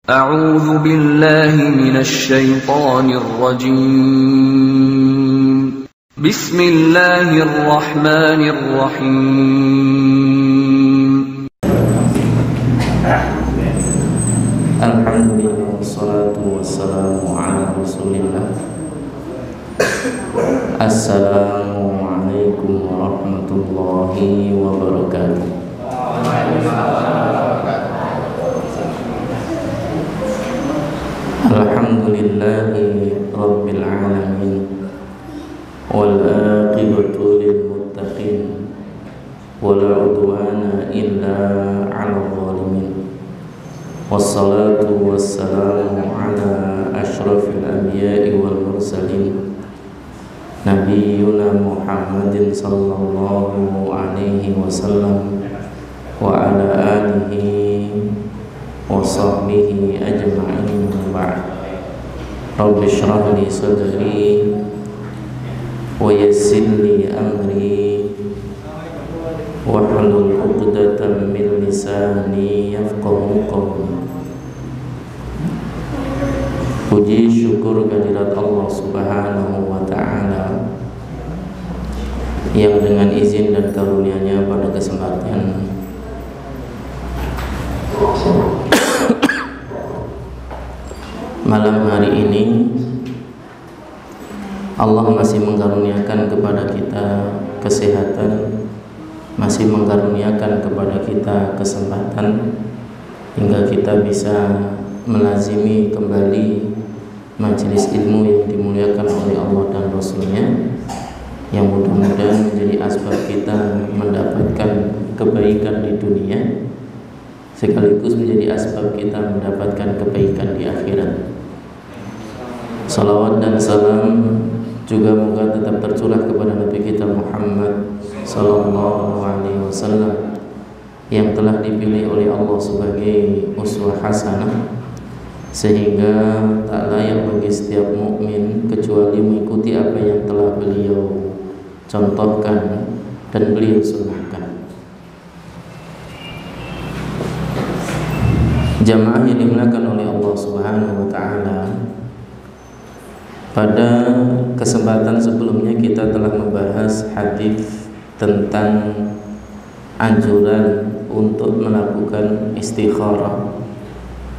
أعوذ بالله من الشيطان الرجيم بسم الله الرحمن الرحيم Alhamdulillah wassalatu wassalamu ala rasulillah. Assalamualaikum warahmatullahi wabarakatuh. Alhamdulillahi rabbil alamin wal aqibatu lil muttaqin wala udwana illa 'alal zalimin. Wassalatu wassalamu ala ashrafil anbiya'i wal mursalin Nabiyyuna Muhammadin sallallahu alaihi wasallam wa ala alihi wa sahbihi ajma'in ba'd. Rabbi shrah li sadri wa yassir li amri wahlul 'uqdatam min lisani yafqahu qawli. Puji syukur kehadirat Allah Subhanahu wa ta'ala yang dengan izin dan karunia-Nya pada kesempatan malam hari ini Allah masih mengaruniakan kepada kita kesehatan, masih mengaruniakan kepada kita kesempatan hingga kita bisa melazimi kembali majelis ilmu yang dimuliakan oleh Allah dan Rasul-Nya, yang mudah-mudahan menjadi asbab kita mendapatkan kebaikan di dunia sekaligus menjadi asbab kita mendapatkan kebaikan di akhirat. Salawat dan salam juga moga tetap tercurah kepada Nabi kita Muhammad sallallahu alaihi wasallam yang telah dipilih oleh Allah sebagai uswah hasanah, sehingga tak layak bagi setiap mukmin kecuali mengikuti apa yang telah beliau contohkan dan beliau sunnahkan. Jamaah yang dimuliakan oleh Allah Subhanahu wa ta'ala, pada kesempatan sebelumnya kita telah membahas hadis tentang anjuran untuk melakukan istikharah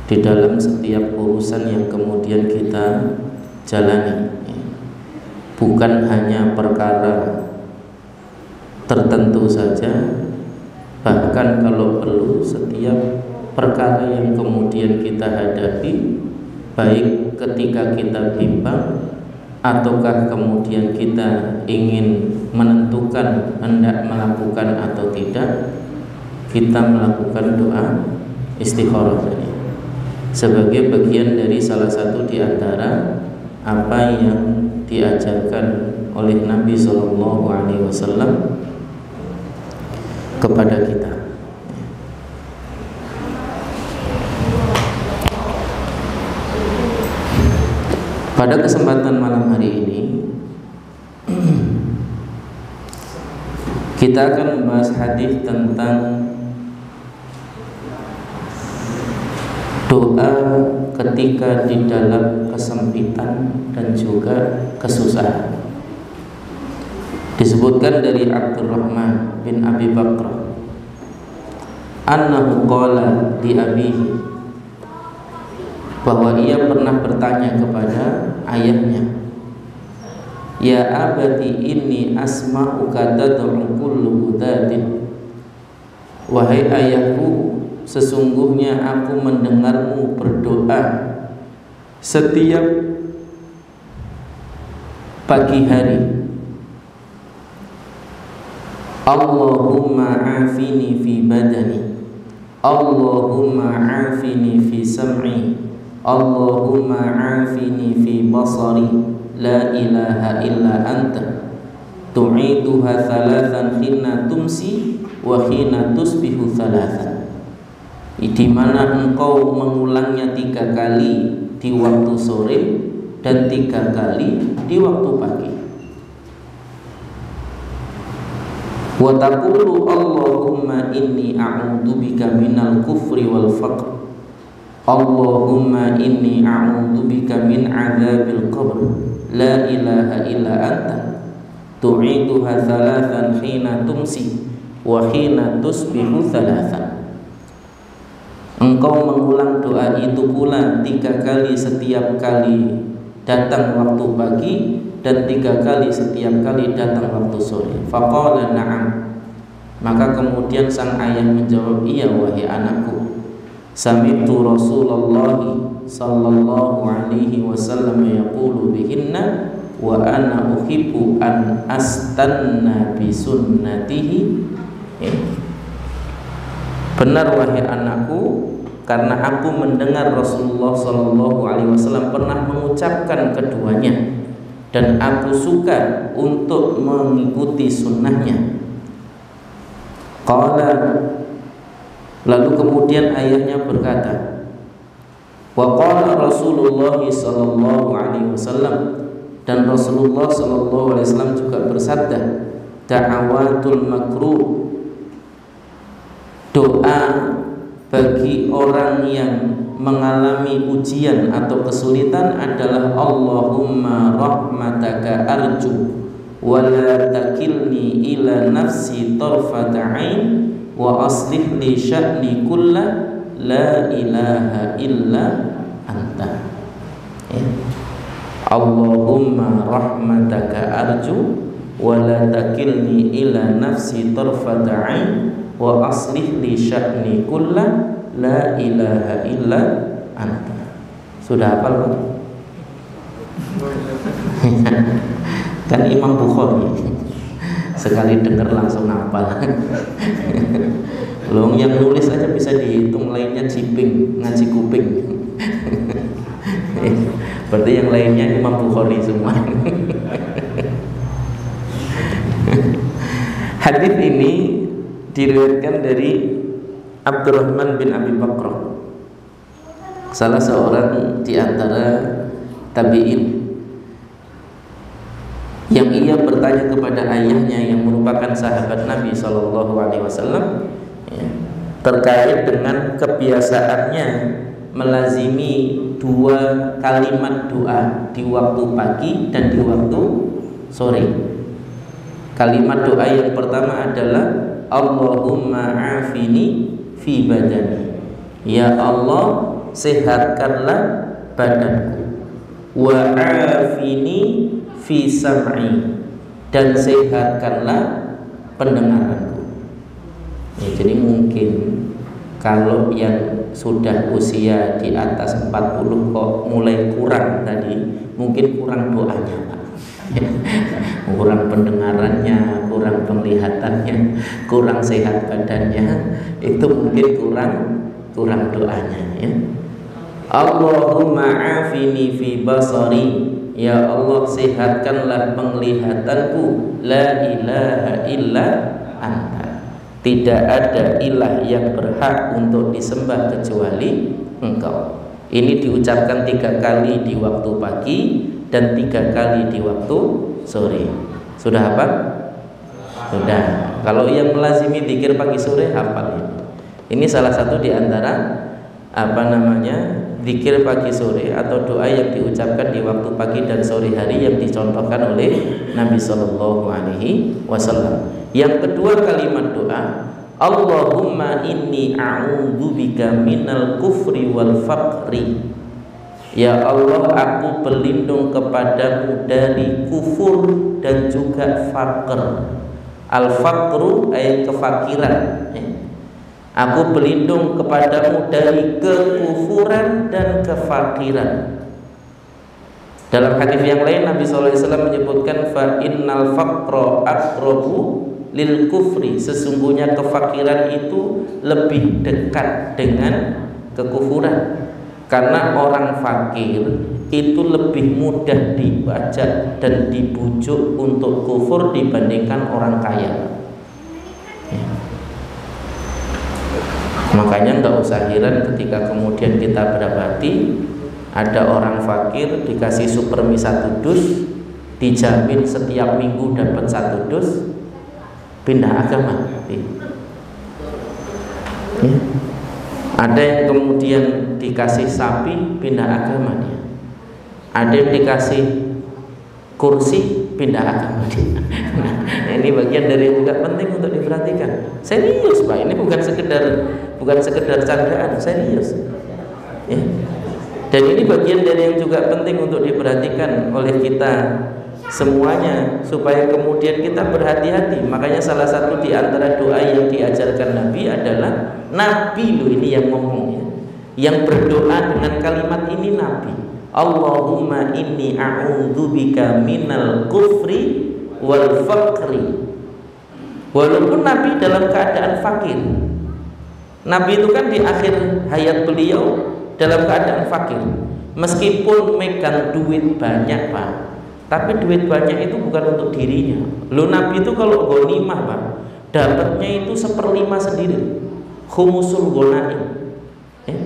di dalam setiap urusan yang kemudian kita jalani, bukan hanya perkara tertentu saja, bahkan kalau perlu setiap perkara yang kemudian kita hadapi, baik ketika kita bimbang ataukah kemudian kita ingin menentukan hendak melakukan atau tidak, kita melakukan doa istikharah tadi sebagai bagian dari salah satu di antara apa yang diajarkan oleh Nabi sallallahu alaihi wasallam kepada kita. Pada kesempatan malam hari ini kita akan membahas hadis tentang doa ketika di dalam kesempitan dan juga kesusahan. Disebutkan dari Abdurrahman bin Abi Bakrah annahu qala li abihi, bahwa ia pernah bertanya kepada ayahnya, ya abati inni asma'uka tad'u kullu ghadatin, wahai ayahku, sesungguhnya aku mendengarmu berdoa setiap pagi hari. Allahumma afini fi badani, Allahumma afini fi sam'i, Allahumma afini fi basari, la ilaha illa anta, tu'iduha thalathan hina tumsi wa hina tusbihu thalathan, di mana engkau mengulangnya 3 kali di waktu sore dan 3 kali di waktu pagi. Wa taqulu Allahumma inni a'udzubika minal kufri wal faqr, Allahumma inni a'udzubika min 'adzabil qabr la ilaha illa anta tu'iduha thalathan hina tumsi wa hina tusbihu thalathan. Engkau mengulang doa itu pula 3 kali setiap kali datang waktu pagi dan 3 kali setiap kali datang waktu sore. Faqala na'am. Maka kemudian sang ayah menjawab, iya wahai anakku. Sami'tu Rasulullah sallallahu alaihi wasallam yaqulu bihinna wa ana uhibbu an astanna bi sunnatihi. Benar wahai anakku, karena aku mendengar Rasulullah sallallahu alaihi wasallam pernah mengucapkan keduanya dan aku suka untuk mengikuti sunnahnya. Qala, lalu kemudian ayahnya berkata, wa qala Rasulullah sallallahu alaihi wasallam, dan Rasulullah sallallahu alaihi wasallam juga bersabda, da'awatul makruh, doa bagi orang yang mengalami ujian atau kesulitan adalah Allahumma rahmataka arju wa la takilni ila nafsi tarfata ain wa aslih li sya'ni kulla la ilaha illa anta. Allahumma rahmataka arju wa la takilni ila nafsi tarfata ain wa aslih li sya'ni kulla la ilaha illa anta. Sudah hafal kan? Kan Imam Bukhari sekali dengar langsung hafal. Loh, yang nulis aja bisa dihitung, lainnya ciping, ngaji kuping. Berarti yang lainnya Imam Bukhari semua. Hadis ini diriwayatkan dari Abdurrahman bin Abi Bakrah, salah seorang di antara tabi'in, yang ia bertanya kepada ayahnya yang merupakan sahabat Nabi SAW terkait dengan kebiasaannya melazimi 2 kalimat doa di waktu pagi dan di waktu sore. Kalimat doa yang pertama adalah Allahumma afini fi badani, ya Allah sehatkanlah badanku, wa afini fi sam'i, dan sehatkanlah pendengaranku. Jadi mungkin kalau yang sudah usia di atas 40 kok mulai kurang tadi, mungkin kurang doanya, Pak. Kurang pendengarannya, kurang penglihatannya, kurang sehat badannya, itu mungkin kurang doanya, ya. Allahumma afini fi basari, ya Allah sehatkanlah penglihatanku, la ilaha illa anta, tidak ada ilah yang berhak untuk disembah kecuali Engkau. Ini diucapkan 3 kali di waktu pagi dan 3 kali di waktu sore. Sudah hafal? Sudah. Kalau yang melazimi zikir pagi sore hafal. Ini salah satu di antara zikir pagi sore atau doa yang diucapkan di waktu pagi dan sore hari yang dicontohkan oleh Nabi Shallallahu Alaihi Wasallam. Yang kedua kalimat doa, Allahumma inni a'udzubika minal kufri wal faqri, ya Allah aku berlindung kepadamu dari kufur dan juga faqr. Al-faqru ay kefakiran. Aku berlindung kepadamu dari kekufuran dan kefakiran. Dalam hadis yang lain Nabi SAW menyebutkan fa innal faqra aqrabu lil kufri, sesungguhnya kefakiran itu lebih dekat dengan kekufuran. Karena orang fakir itu lebih mudah dibajak dan dibujuk untuk kufur dibandingkan orang kaya. Makanya nggak usah heran ketika kemudian kita berdapati ada orang fakir dikasih supermi 1 dus, dijamin setiap minggu dapat 1 dus, pindah agama. Ada yang kemudian dikasih sapi, pindah agama dia. Ada yang dikasih kursi, pindah agama dia. Nah, ini bagian dari yang juga penting untuk diperhatikan. Serius Pak, ini bukan sekedar candaan, serius. Ya. Dan ini bagian dari yang juga penting untuk diperhatikan oleh kita semuanya, supaya kemudian kita berhati-hati. Makanya salah satu di antara doa yang diajarkan Nabi adalah, Nabi loh ini yang ngomongnya, yang berdoa dengan kalimat ini Nabi, Allahumma inni a'udzubika minal kufri wal faqri. Walaupun Nabi dalam keadaan fakir, Nabi itu kan di akhir hayat beliau dalam keadaan fakir, meskipun megang duit banyak Pak, tapi duit banyak itu bukan untuk dirinya. Lo Nabi itu kalau ghanimah Pak, dapatnya itu 1/5 sendiri, khumusul ghanaim, ya.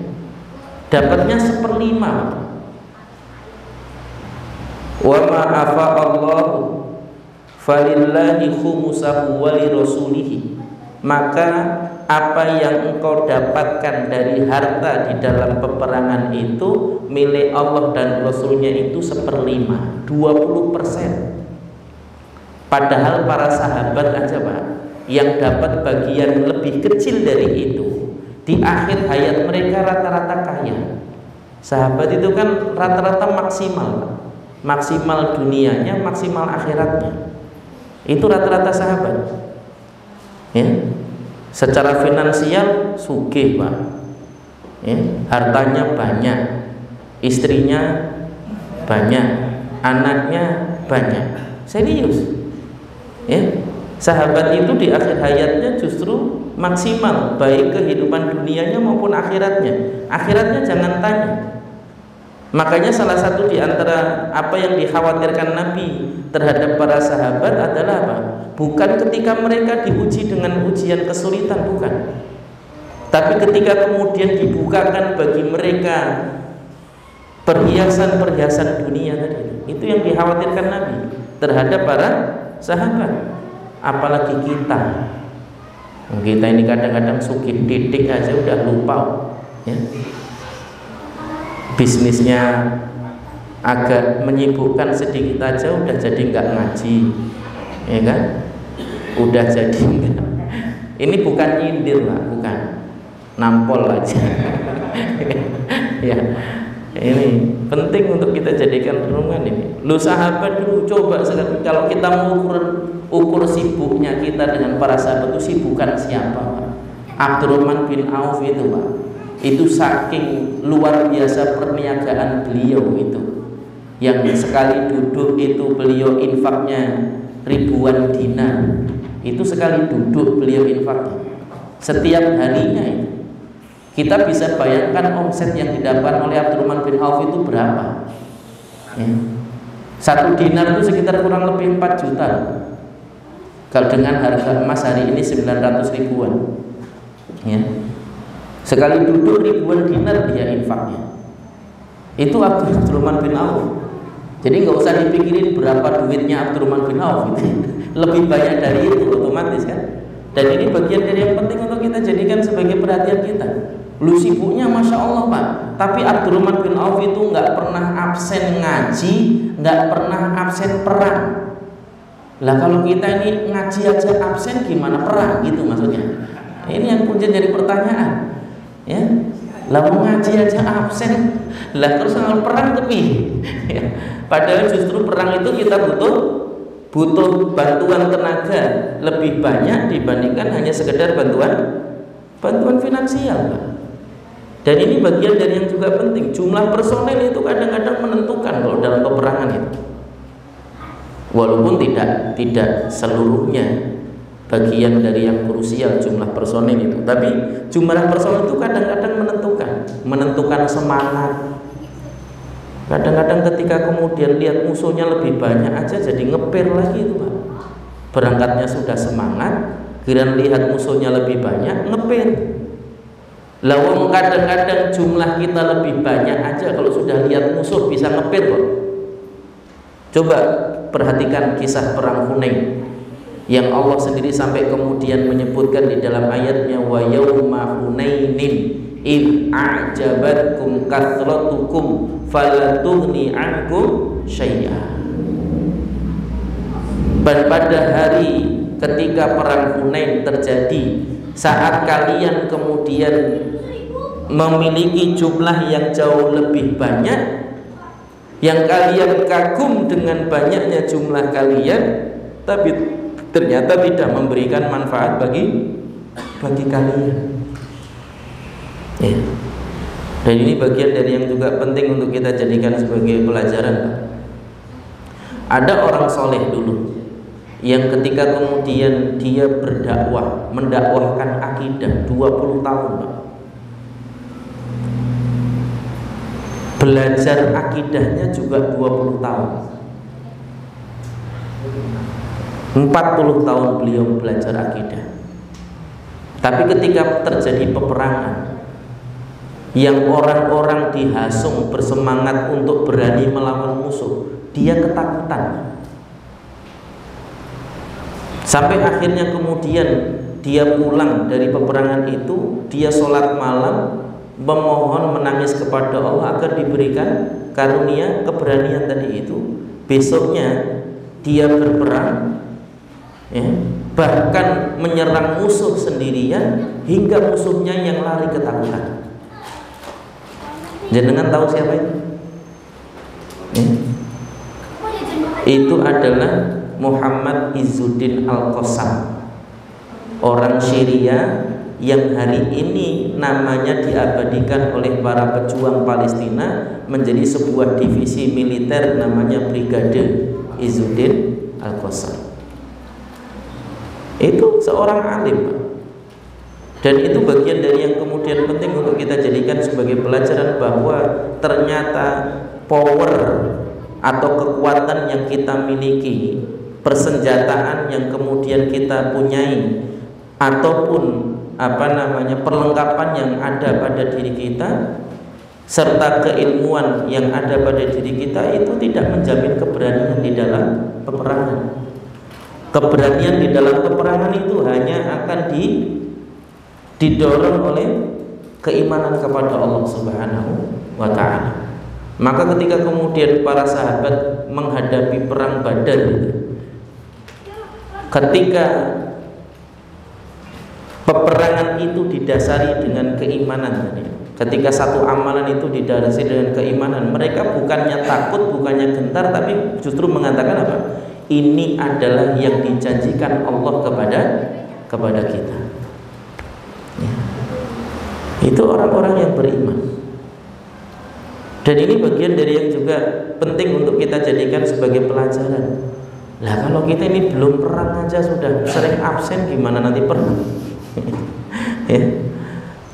Dapatnya 1/5 Pak. Wa ma afa Allahu falillahi khumusahu wa li rasulihi. Maka apa yang engkau dapatkan dari harta di dalam peperangan itu milik Allah dan Rasulnya itu 1/5, 20%. Padahal para sahabat aja Pak, yang dapat bagian lebih kecil dari itu, di akhir hayat mereka rata-rata kaya. Sahabat itu kan rata-rata maksimal Pak. Maksimal dunianya, maksimal akhiratnya. Itu rata-rata sahabat. Ya. Secara finansial sugih Pak, ya, hartanya banyak, istrinya banyak, anaknya banyak, serius, ya. Sahabat itu di akhir hayatnya justru maksimal, baik kehidupan dunianya maupun akhiratnya. Akhiratnya jangan tanya. Makanya salah satu di antara apa yang dikhawatirkan Nabi terhadap para sahabat adalah apa? Bukan ketika mereka diuji dengan ujian kesulitan, bukan. Tapi ketika kemudian dibukakan bagi mereka perhiasan-perhiasan dunia tadi, itu yang dikhawatirkan Nabi terhadap para sahabat. Apalagi kita ini kadang-kadang sugih titik aja udah lupa, ya. Bisnisnya agak menyibukkan sedikit aja udah jadi nggak ngaji, ya kan? Udah jadi enggak. Ini bukan nyindir Pak, bukan, nampol aja. Ya, ini penting untuk kita jadikan renungan ini. Lu sahabat dulu coba sekali, kalau kita mau ukur sibuknya kita dengan para sahabat itu sibukan siapa Pak? Abdurrahman bin Auf itu Pak, itu saking luar biasa perniagaan beliau itu, yang sekali duduk itu beliau infaknya ribuan dinar. Itu sekali duduk beliau infaknya setiap harinya itu. Kita bisa bayangkan omset yang didapat oleh Abdurrahman bin Auf itu berapa, ya. 1 dinar itu sekitar kurang lebih 4 juta. Kalau dengan harga emas hari ini 900 ribuan, ya. Sekali duduk ribuan dinar dia infaknya. Itu Abdurrahman bin Auf. Jadi nggak usah dipikirin berapa duitnya Abdurrahman bin Auf itu. Lebih banyak dari itu otomatis kan. Dan ini bagian dari yang penting untuk kita jadikan sebagai perhatian kita. Lu sibuknya Masya Allah Pak, tapi Abdurrahman bin Auf itu nggak pernah absen ngaji, nggak pernah absen perang. Lah kalau kita ini ngaji aja absen, gimana perang gitu maksudnya? Ini yang kemudian jadi pertanyaan, ya. Lah mau ngaji aja absen, lah terus kalau perang tepi. Ya. Padahal justru perang itu kita butuh bantuan tenaga lebih banyak dibandingkan hanya sekedar bantuan finansial, Pak. Dan ini bagian dari yang juga penting. Jumlah personel itu kadang-kadang menentukan kalau dalam peperangan itu. Walaupun tidak seluruhnya bagian dari yang krusial jumlah personel itu, tapi jumlah personel itu kadang-kadang menentukan semangat. Kadang-kadang ketika kemudian lihat musuhnya lebih banyak aja jadi ngepir lagi itu Pak. Berangkatnya sudah semangat, kira lihat musuhnya lebih banyak ngepir. Lawang kadang-kadang jumlah kita lebih banyak aja kalau sudah lihat musuh bisa ngepir kok. Coba perhatikan kisah perang Hunain yang Allah sendiri sampai kemudian menyebutkan di dalam ayatnya wa yauma hunainin id a'jabatkum kathratukum fala tughni ankum syai'a. Pada hari ketika perang Hunain terjadi, saat kalian kemudian memiliki jumlah yang jauh lebih banyak, yang kalian kagum dengan banyaknya jumlah kalian, tapi ternyata tidak memberikan manfaat bagi kalian. Ya. Dan ini bagian dari yang juga penting untuk kita jadikan sebagai pelajaran. Ada orang soleh dulu yang ketika kemudian dia berdakwah, mendakwahkan akidah 20 tahun, Pak. Belajar akidahnya juga 20 tahun. 40 tahun beliau belajar akidah. Tapi ketika terjadi peperangan yang orang-orang dihasung bersemangat untuk berani melawan musuh, dia ketakutan. Sampai akhirnya kemudian dia pulang dari peperangan itu, dia sholat malam, memohon, menangis kepada Allah agar diberikan karunia keberanian tadi itu. Besoknya dia berperang, ya, bahkan menyerang musuh sendirian hingga musuhnya yang lari ketakutan. Jenengan tahu siapa itu? Ya. Itu adalah Muhammad Izzuddin Al-Qassam, orang Syria yang hari ini namanya diabadikan oleh para pejuang Palestina menjadi sebuah divisi militer namanya Brigade Izzuddin Al-Qassam. Itu seorang alim, Pak. Dan itu bagian dari yang kemudian penting untuk kita jadikan sebagai pelajaran bahwa ternyata power atau kekuatan yang kita miliki, persenjataan yang kemudian kita punyai, ataupun perlengkapan yang ada pada diri kita serta keilmuan yang ada pada diri kita itu tidak menjamin keberanian di dalam peperangan. Keberanian di dalam peperangan itu hanya akan didorong oleh keimanan kepada Allah Subhanahu wa ta'ala. Maka ketika kemudian para sahabat menghadapi perang Badar, ketika peperangan itu didasari dengan keimanan, ketika satu amalan itu didasari dengan keimanan, mereka bukannya takut, bukannya gentar, tapi justru mengatakan apa? Ini adalah yang dijanjikan Allah kepada kita. Ya. Itu orang-orang yang beriman. Dan ini bagian dari yang juga penting untuk kita jadikan sebagai pelajaran. Lah kalau kita ini belum perang aja sudah sering absen, gimana nanti perang? Ya.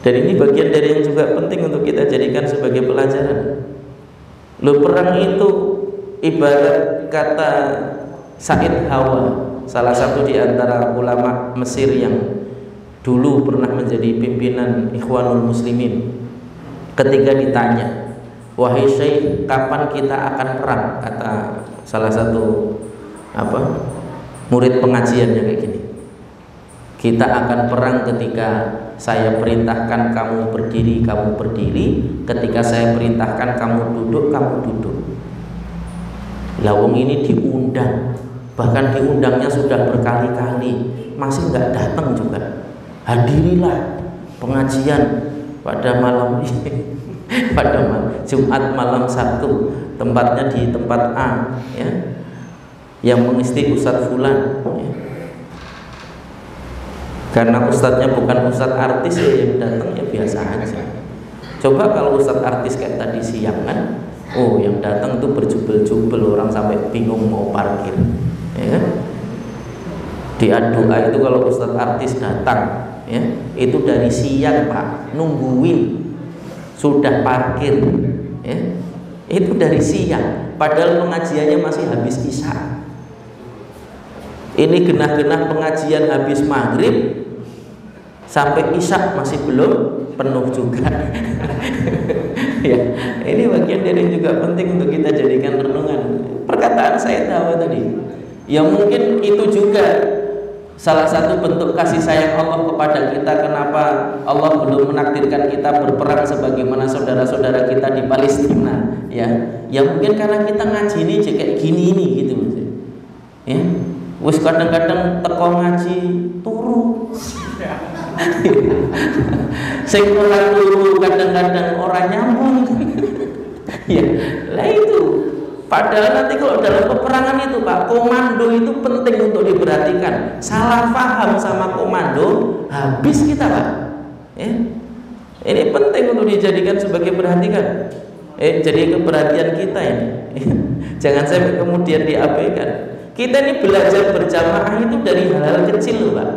Dan ini bagian dari yang juga penting untuk kita jadikan sebagai pelajaran. Loh, perang itu ibarat kata Said Hawa, salah satu di antara ulama Mesir yang dulu pernah menjadi pimpinan Ikhwanul Muslimin. Ketika ditanya, "Wahai Syekh, kapan kita akan perang?" Kata salah satu murid pengajiannya kayak gini, "Kita akan perang ketika saya perintahkan kamu berdiri, kamu berdiri. Ketika saya perintahkan kamu duduk, kamu duduk." Lawung ini diundang, bahkan diundangnya sudah berkali-kali, masih nggak datang juga. Hadirilah pengajian pada malam ini, pada Jumat malam Sabtu, tempatnya di tempat A, ya, yang mengisti Ustadz Fulan, ya. Karena ustadznya bukan ustadz artis ya, yang datang ya biasa aja. Coba kalau ustadz artis kayak tadi siang kan, oh yang datang tuh berjubel-jubel, orang sampai bingung mau parkir, ya kan? Di doa itu kalau ustadz artis datang, ya, itu dari siang Pak, nungguin sudah parkir, ya, itu dari siang. Padahal pengajiannya masih habis isya. Ini genah-genah pengajian habis maghrib sampai isya masih belum penuh juga. Ya, ini bagian dari juga penting untuk kita jadikan renungan. Perkataan saya tahu tadi, ya mungkin itu juga Salah satu bentuk kasih sayang Allah kepada kita, kenapa Allah belum menakdirkan kita berperang sebagaimana saudara-saudara kita di Palestina, ya mungkin karena kita ngaji ini kayak gini ini gitu, ya. Wis kadang-kadang teko ngaji turu, sing ora turu kadang-kadang orang nyambung, ya lah itu. Padahal nanti kalau dalam peperangan itu Pak, komando itu penting untuk diperhatikan. Salah paham sama komando, habis kita Pak. Ini penting untuk dijadikan sebagai perhatikan. Jadi keperhatian kita ini. Jangan sampai kemudian diabaikan. Kita ini belajar berjamaah itu dari hal-hal kecil loh Pak.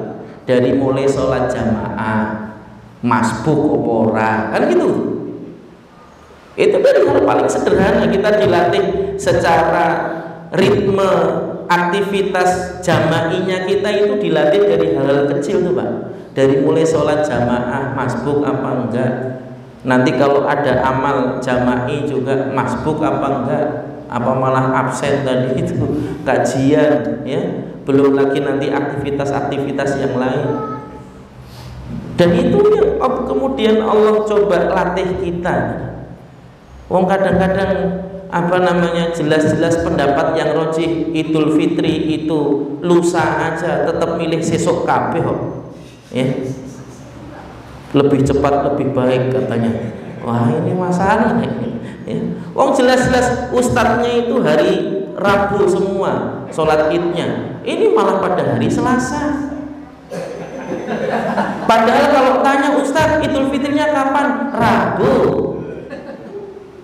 Dari mulai sholat jamaah, masbuk opora, kan gitu. Itu dari hal paling sederhana, kita dilatih secara ritme aktivitas jama'inya kita itu dilatih dari hal-hal kecil tuh Pak. Dari mulai sholat jamaah, masbuk apa enggak. Nanti kalau ada amal jama'i juga masbuk apa enggak. Apa malah absen tadi itu kajian, ya. Belum lagi nanti aktivitas-aktivitas yang lain. Dan itu yang kemudian Allah coba latih kita. Wong kadang-kadang jelas-jelas pendapat yang rojih Idul Fitri itu lusa aja tetap milih sesok kabeh kok. Ya. Lebih cepat lebih baik katanya. Wah, ini masalah nih. Ya. Wong jelas-jelas ustadznya itu hari Rabu semua sholat idnya. Ini malah pada hari Selasa. Padahal kalau tanya ustadz Idul Fitrinya kapan? Rabu.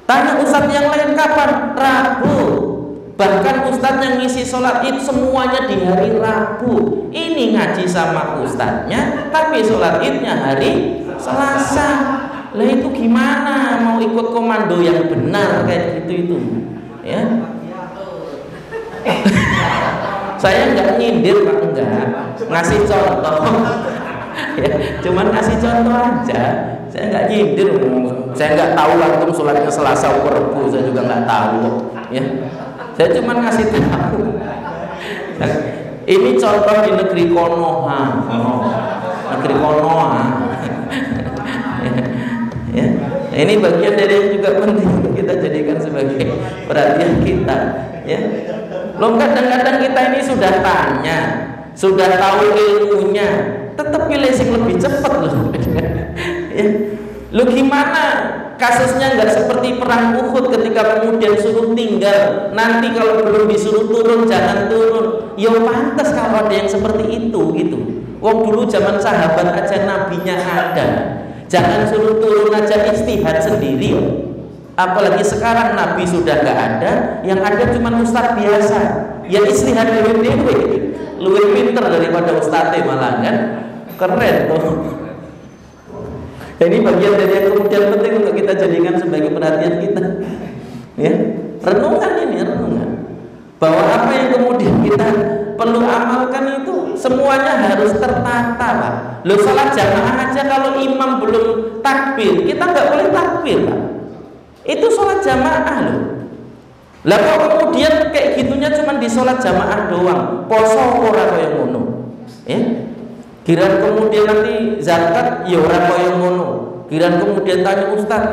Tanya ustadz yang lain kapan? Rabu. Bahkan ustadz yang ngisi sholat id semuanya di hari Rabu. Ini ngaji sama ustadznya, tapi sholat idnya hari Selasa. Lah itu gimana? Mau ikut komando yang benar kayak gitu itu? Ya. Saya nggak nyindir Pak, enggak. Ngasih contoh. Ya, cuman kasih contoh aja. Saya nggak nyindir, saya nggak tahu antum sholatnya Selasa atau Rabu, saya juga nggak tahu, ya. Saya cuma ngasih tahu. Ini contoh di negeri Konoha, negeri Konoha. Ya. Ini bagian dari yang juga penting untuk kita jadikan sebagai perhatian kita. Ya. Loh kadang-kadang kita ini sudah tanya, sudah tahu ilmunya, tetap pilih yang lebih cepat loh. Ya. Lo gimana kasusnya nggak seperti perang Uhud ketika kemudian suruh tinggal, nanti kalau belum disuruh turun jangan turun. Ya pantas kalau ada yang seperti itu gitu. Wong dulu zaman sahabat aja nabinya ada, jangan suruh turun aja istihad sendiri. Apalagi sekarang nabi sudah nggak ada, yang ada cuma ustadz biasa. Ya istihad dewe-dewe, lebih pinter daripada ustadz malah kan. Keren tuh. Ini bagian dari yang kemudian penting untuk kita jadikan sebagai perhatian kita. Ya, renungan ini, renungan. Bahwa apa yang kemudian kita perlu amalkan itu semuanya harus tertata, Pak. Loh salat jamaah aja kalau imam belum takbir, kita nggak boleh takbir, Pak. Itu salat jamaah loh. Lah kok kemudian kayak gitunya cuma di salat jamaah doang, poso ora kaya ngono. Ya. Kiran kemudian nanti zakat ya ora kaya ngono. Kiran kemudian tanya ustaz,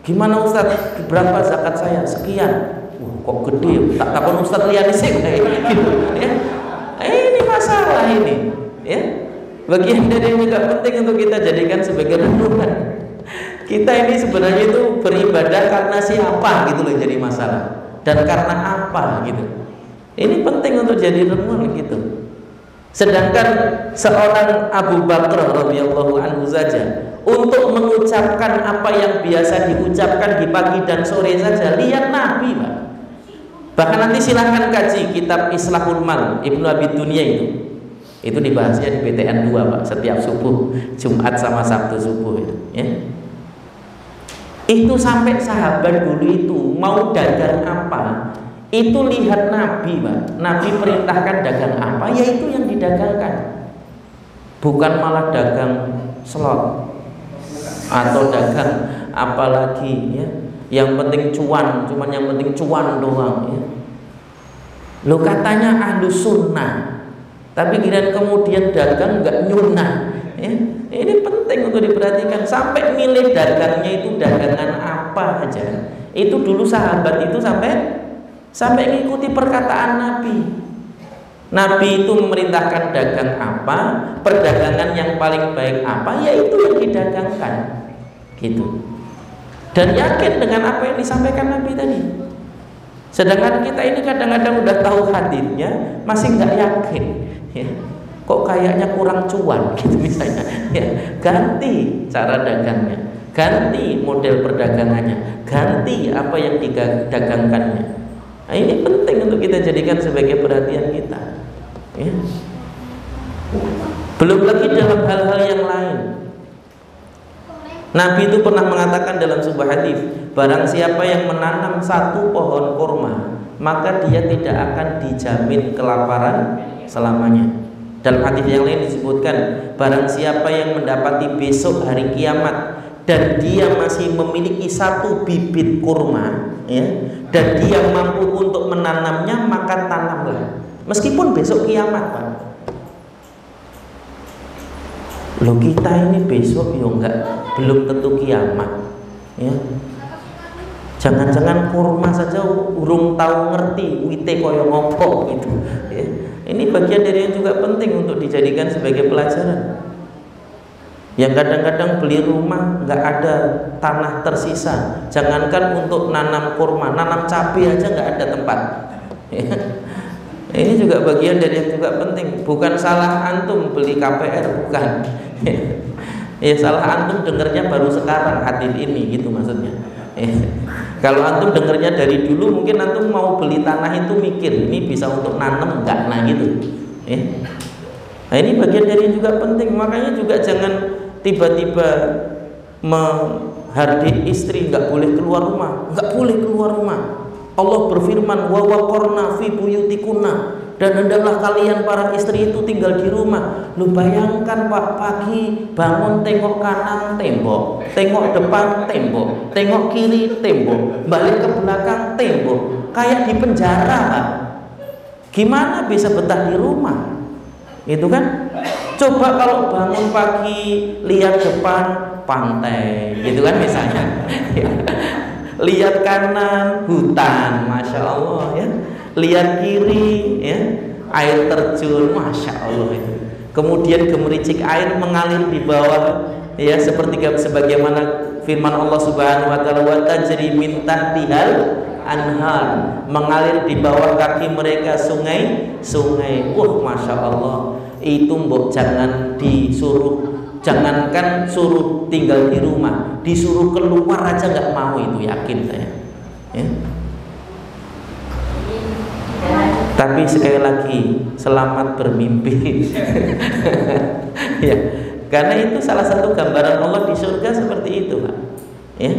gimana ustaz? Berapa zakat saya? Sekian. Wah, kok gede? Tak takon ustaz liyane sing kayak gitu, ya. Ini masalah ini, ya. Bagian dari yang juga penting untuk kita jadikan sebagai renungan. Kita ini sebenarnya itu beribadah karena siapa gitu loh jadi masalah. Dan karena apa gitu. Ini penting untuk jadi renungan gitu. Sedangkan seorang Abu Bakar radhiyallahu anhu saja untuk mengucapkan apa yang biasa diucapkan di pagi dan sore saja lihat Nabi, Pak. Bahkan nanti silahkan kaji kitab Islahul Mal Ibnu Abi Dunya itu dibahasnya di PTN 2, Pak, setiap subuh Jumat sama Sabtu subuh itu, ya. Itu sampai sahabat dulu itu mau dagang apa, itu lihat Nabi, Pak. Nabi perintahkan dagang apa, ya itu yang didagangkan. Bukan malah dagang slot atau dagang apalagi, ya. Yang penting cuan, cuman yang penting cuan doang, ya. Lo katanya ahlu sunnah, Tapi kemudian dagang nggak nyunah. Ya, ini penting untuk diperhatikan. Sampai milih dagangnya itu dagangan apa aja. Itu dulu sahabat itu sampai ngikuti perkataan Nabi. Nabi itu memerintahkan dagang apa, perdagangan yang paling baik apa, yaitu yang didagangkan, gitu. Dan yakin dengan apa yang disampaikan Nabi tadi. Sedangkan kita ini kadang-kadang udah tahu hadisnya, masih nggak yakin. Ya. Kok kayaknya kurang cuan, gitu misalnya. Ya. Ganti cara dagangnya, ganti model perdagangannya, ganti apa yang didagangkannya. Nah, ini penting untuk kita jadikan sebagai perhatian kita. Ya. Belum lagi dalam hal-hal yang lain. Nabi itu pernah mengatakan dalam sebuah hadis, barang siapa yang menanam satu pohon kurma, maka dia tidak akan dijamin kelaparan selamanya. Dalam hadis yang lain disebutkan, barang siapa yang mendapati besok hari kiamat dan dia masih memiliki satu bibit kurma, ya, dan dia mampu untuk menanamnya, maka tanamlah. Meskipun besok kiamat, Pak. Loh, kita ini besok ya belum tentu kiamat, ya. Jangan-jangan kurma saja urung tahu ngerti wite koyo ngopo gitu, ya. Ini bagian dari yang juga penting untuk dijadikan sebagai pelajaran. Yang kadang-kadang beli rumah nggak ada tanah tersisa, jangankan untuk nanam kurma, nanam cabai aja nggak ada tempat, ya. Ini juga bagian dari yang juga penting. Bukan salah antum beli KPR, bukan. Ya, salah antum dengarnya baru sekarang hadis ini, gitu maksudnya. Kalau antum dengarnya dari dulu, mungkin antum mau beli tanah itu mikir ini bisa untuk nanam enggak, nah gitu. Nah, ini bagian dari yang juga penting. Makanya juga jangan tiba-tiba menghardik istri, nggak boleh keluar rumah, nggak boleh keluar rumah. Allah berfirman, wa waqarna fi buyutikunna, dan hendaklah kalian para istri itu tinggal di rumah. Lu bayangkan Pak, pagi bangun tengok kanan tembok, tengok depan tembok, tengok kiri tembok, balik ke belakang tembok, kayak di penjara Pak. Gimana bisa betah di rumah? Itu kan? Coba kalau bangun pagi lihat depan pantai, gitu kan misalnya. Lihat kanan hutan, masya Allah, ya. Lihat kiri, ya, air terjun, masya Allah itu. Kemudian gemericik air mengalir di bawah, ya, seperti sebagaimana firman Allah Subhanahu Wa Taala, wa tajri min tahtihal anhar, mengalir di bawah kaki mereka sungai-sungai. Masya Allah. Itu mbok jangan disuruh, jangankan suruh tinggal di rumah, disuruh keluar aja nggak mau, itu yakin saya, ya. Tapi sekali lagi, selamat bermimpi. Ya, karena itu salah satu gambaran Allah di surga seperti itu, Pak. Ya.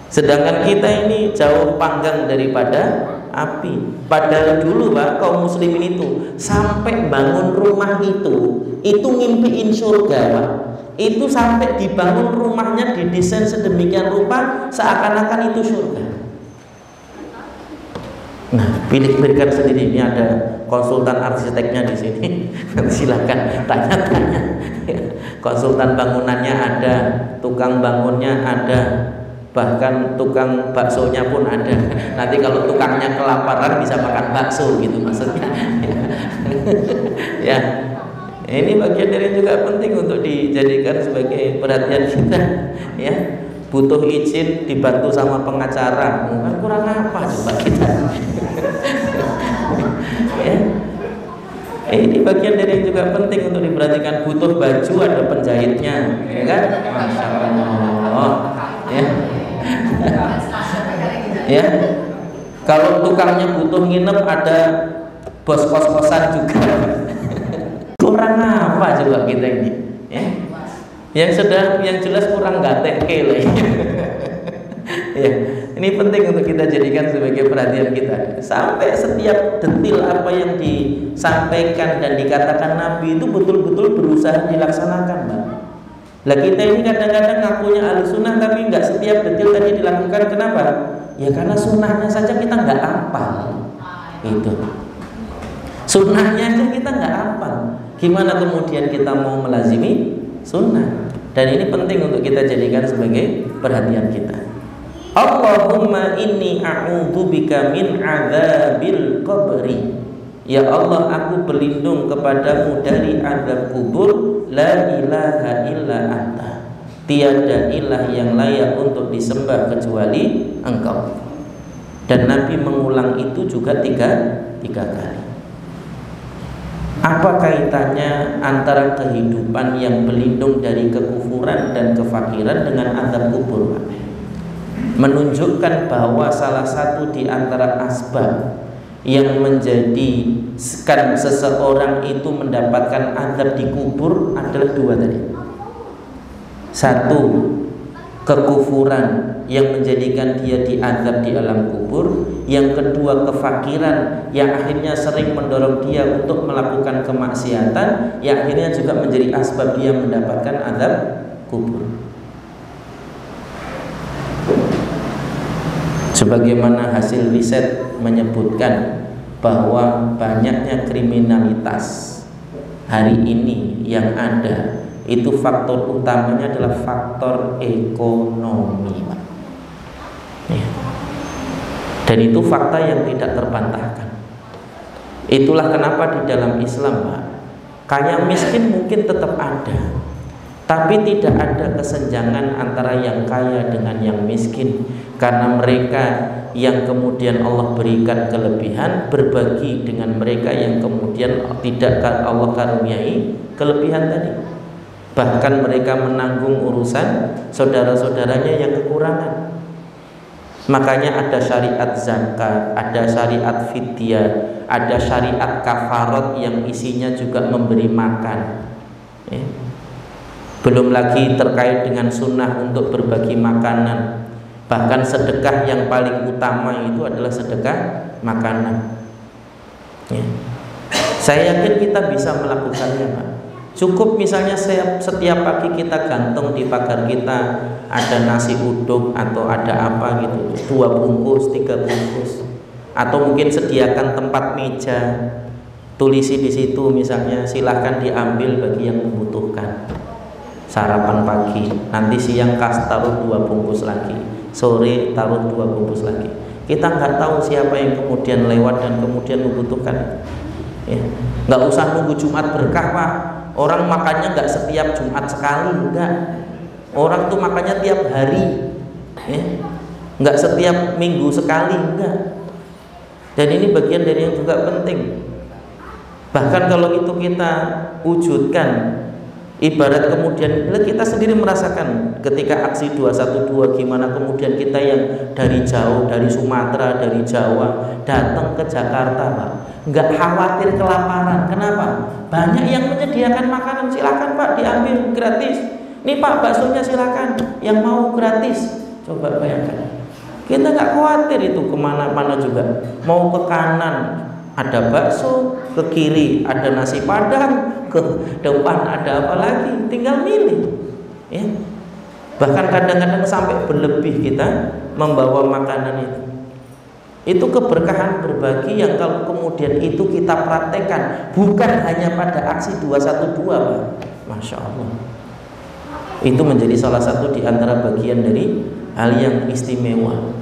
Sedangkan kita ini jauh panggang daripada api. Padahal dulu Pak, kaum muslimin itu sampai bangun rumah itu ngimpiin surga Pak. Itu sampai dibangun rumahnya, didesain sedemikian rupa seakan-akan itu surga. Nah, pilih-pilihkan sendiri. Ini ada konsultan arsiteknya di sini. Silakan tanya-tanya. Konsultan bangunannya ada, tukang bangunnya ada, bahkan tukang baksonya pun ada. Nanti kalau tukangnya kelaparan bisa makan bakso, gitu maksudnya. Ya, ini bagian dari yang juga penting untuk dijadikan sebagai perhatian kita. Ya, butuh izin dibantu sama pengacara, kan kurang apa coba kita. Ya, ini bagian dari yang juga penting untuk diperhatikan. Butuh baju, ada penjahitnya, ya kan? Masya Allah. Ya. Ya, kalau tukangnya butuh nginep, ada bos kos-kosan juga. Kurang apa coba kita ini, ya? Yang jelas kurang gatek lagi. Ya, ini penting untuk kita jadikan sebagai perhatian kita. Sampai setiap detil apa yang disampaikan dan dikatakan Nabi itu betul-betul berusaha dilaksanakan, Mbak. Lah kita ini kadang-kadang ngakunya ahli sunnah tapi nggak setiap detil tadi dilakukan. Kenapa? Ya karena sunnahnya saja kita nggak hafal. Itu. Sunnahnya aja kita nggak hafal, gimana kemudian kita mau melazimi sunnah? Dan ini penting untuk kita jadikan sebagai perhatian kita. Allahumma inni a'udzubika min adzabil qabri. Ya Allah, aku berlindung kepadamu dari azab kubur. La ilaha illa anta. Tiada ilah yang layak untuk disembah kecuali Engkau. Dan Nabi mengulang itu juga tiga kali. Apa kaitannya antara kehidupan yang berlindung dari kekufuran dan kefakiran dengan azab kubur? Menunjukkan bahwa salah satu di antara asbab yang menjadikan seseorang itu mendapatkan azab di kubur adalah dua tadi. Satu, kekufuran yang menjadikan dia diazab di alam kubur. Yang kedua, kefakiran yang akhirnya sering mendorong dia untuk melakukan kemaksiatan, yang akhirnya juga menjadi asbab dia mendapatkan azab kubur. Sebagaimana hasil riset menyebutkan bahwa banyaknya kriminalitas hari ini yang ada, itu faktor utamanya adalah faktor ekonomi, Pak. Ya. Dan itu fakta yang tidak terbantahkan. Itulah kenapa di dalam Islam, Pak, kaya miskin mungkin tetap ada, tapi tidak ada kesenjangan antara yang kaya dengan yang miskin. Karena mereka yang kemudian Allah berikan kelebihan berbagi dengan mereka yang kemudian tidak Allah karuniai kelebihan tadi. Bahkan mereka menanggung urusan saudara-saudaranya yang kekurangan. Makanya ada syariat zakat, ada syariat fidyah, ada syariat kafarat yang isinya juga memberi makan. Belum lagi terkait dengan sunnah untuk berbagi makanan. Bahkan sedekah yang paling utama itu adalah sedekah makanan. Saya yakin kita bisa melakukannya, Pak. Cukup misalnya setiap pagi kita gantung di pagar kita ada nasi uduk atau ada apa gitu, 2 bungkus, 3 bungkus, atau mungkin sediakan tempat meja, tulisi di situ misalnya silahkan diambil bagi yang membutuhkan. Sarapan pagi, nanti siang taruh 2 bungkus lagi, sore taruh 2 bungkus lagi. Kita nggak tahu siapa yang kemudian lewat dan kemudian membutuhkan. Nggak usah nunggu Jumat berkah, Pak. Orang makannya nggak setiap Jumat sekali, enggak. Orang tuh makannya tiap hari, nggak setiap minggu sekali, enggak. Dan ini bagian dari yang juga penting. Bahkan kalau itu kita wujudkan, ibarat kemudian kita sendiri merasakan ketika aksi 212, gimana kemudian kita yang dari jauh, dari Sumatera, dari Jawa datang ke Jakarta, Pak, nggak khawatir kelaparan. Kenapa? Banyak yang menyediakan makanan, silakan Pak diambil gratis. Nih Pak, baksonya silakan, yang mau gratis. Coba bayangkan, kita nggak khawatir itu kemana-mana juga. Mau ke kanan ada bakso, ke kiri ada nasi padang, ke depan ada apa lagi, tinggal milih. Bahkan kadang-kadang sampai berlebih kita membawa makanan itu. Itu keberkahan berbagi yang kalau kemudian itu kita praktekkan, bukan hanya pada aksi 212, Pak. Masya Allah. Itu menjadi salah satu di antara bagian dari hal yang istimewa,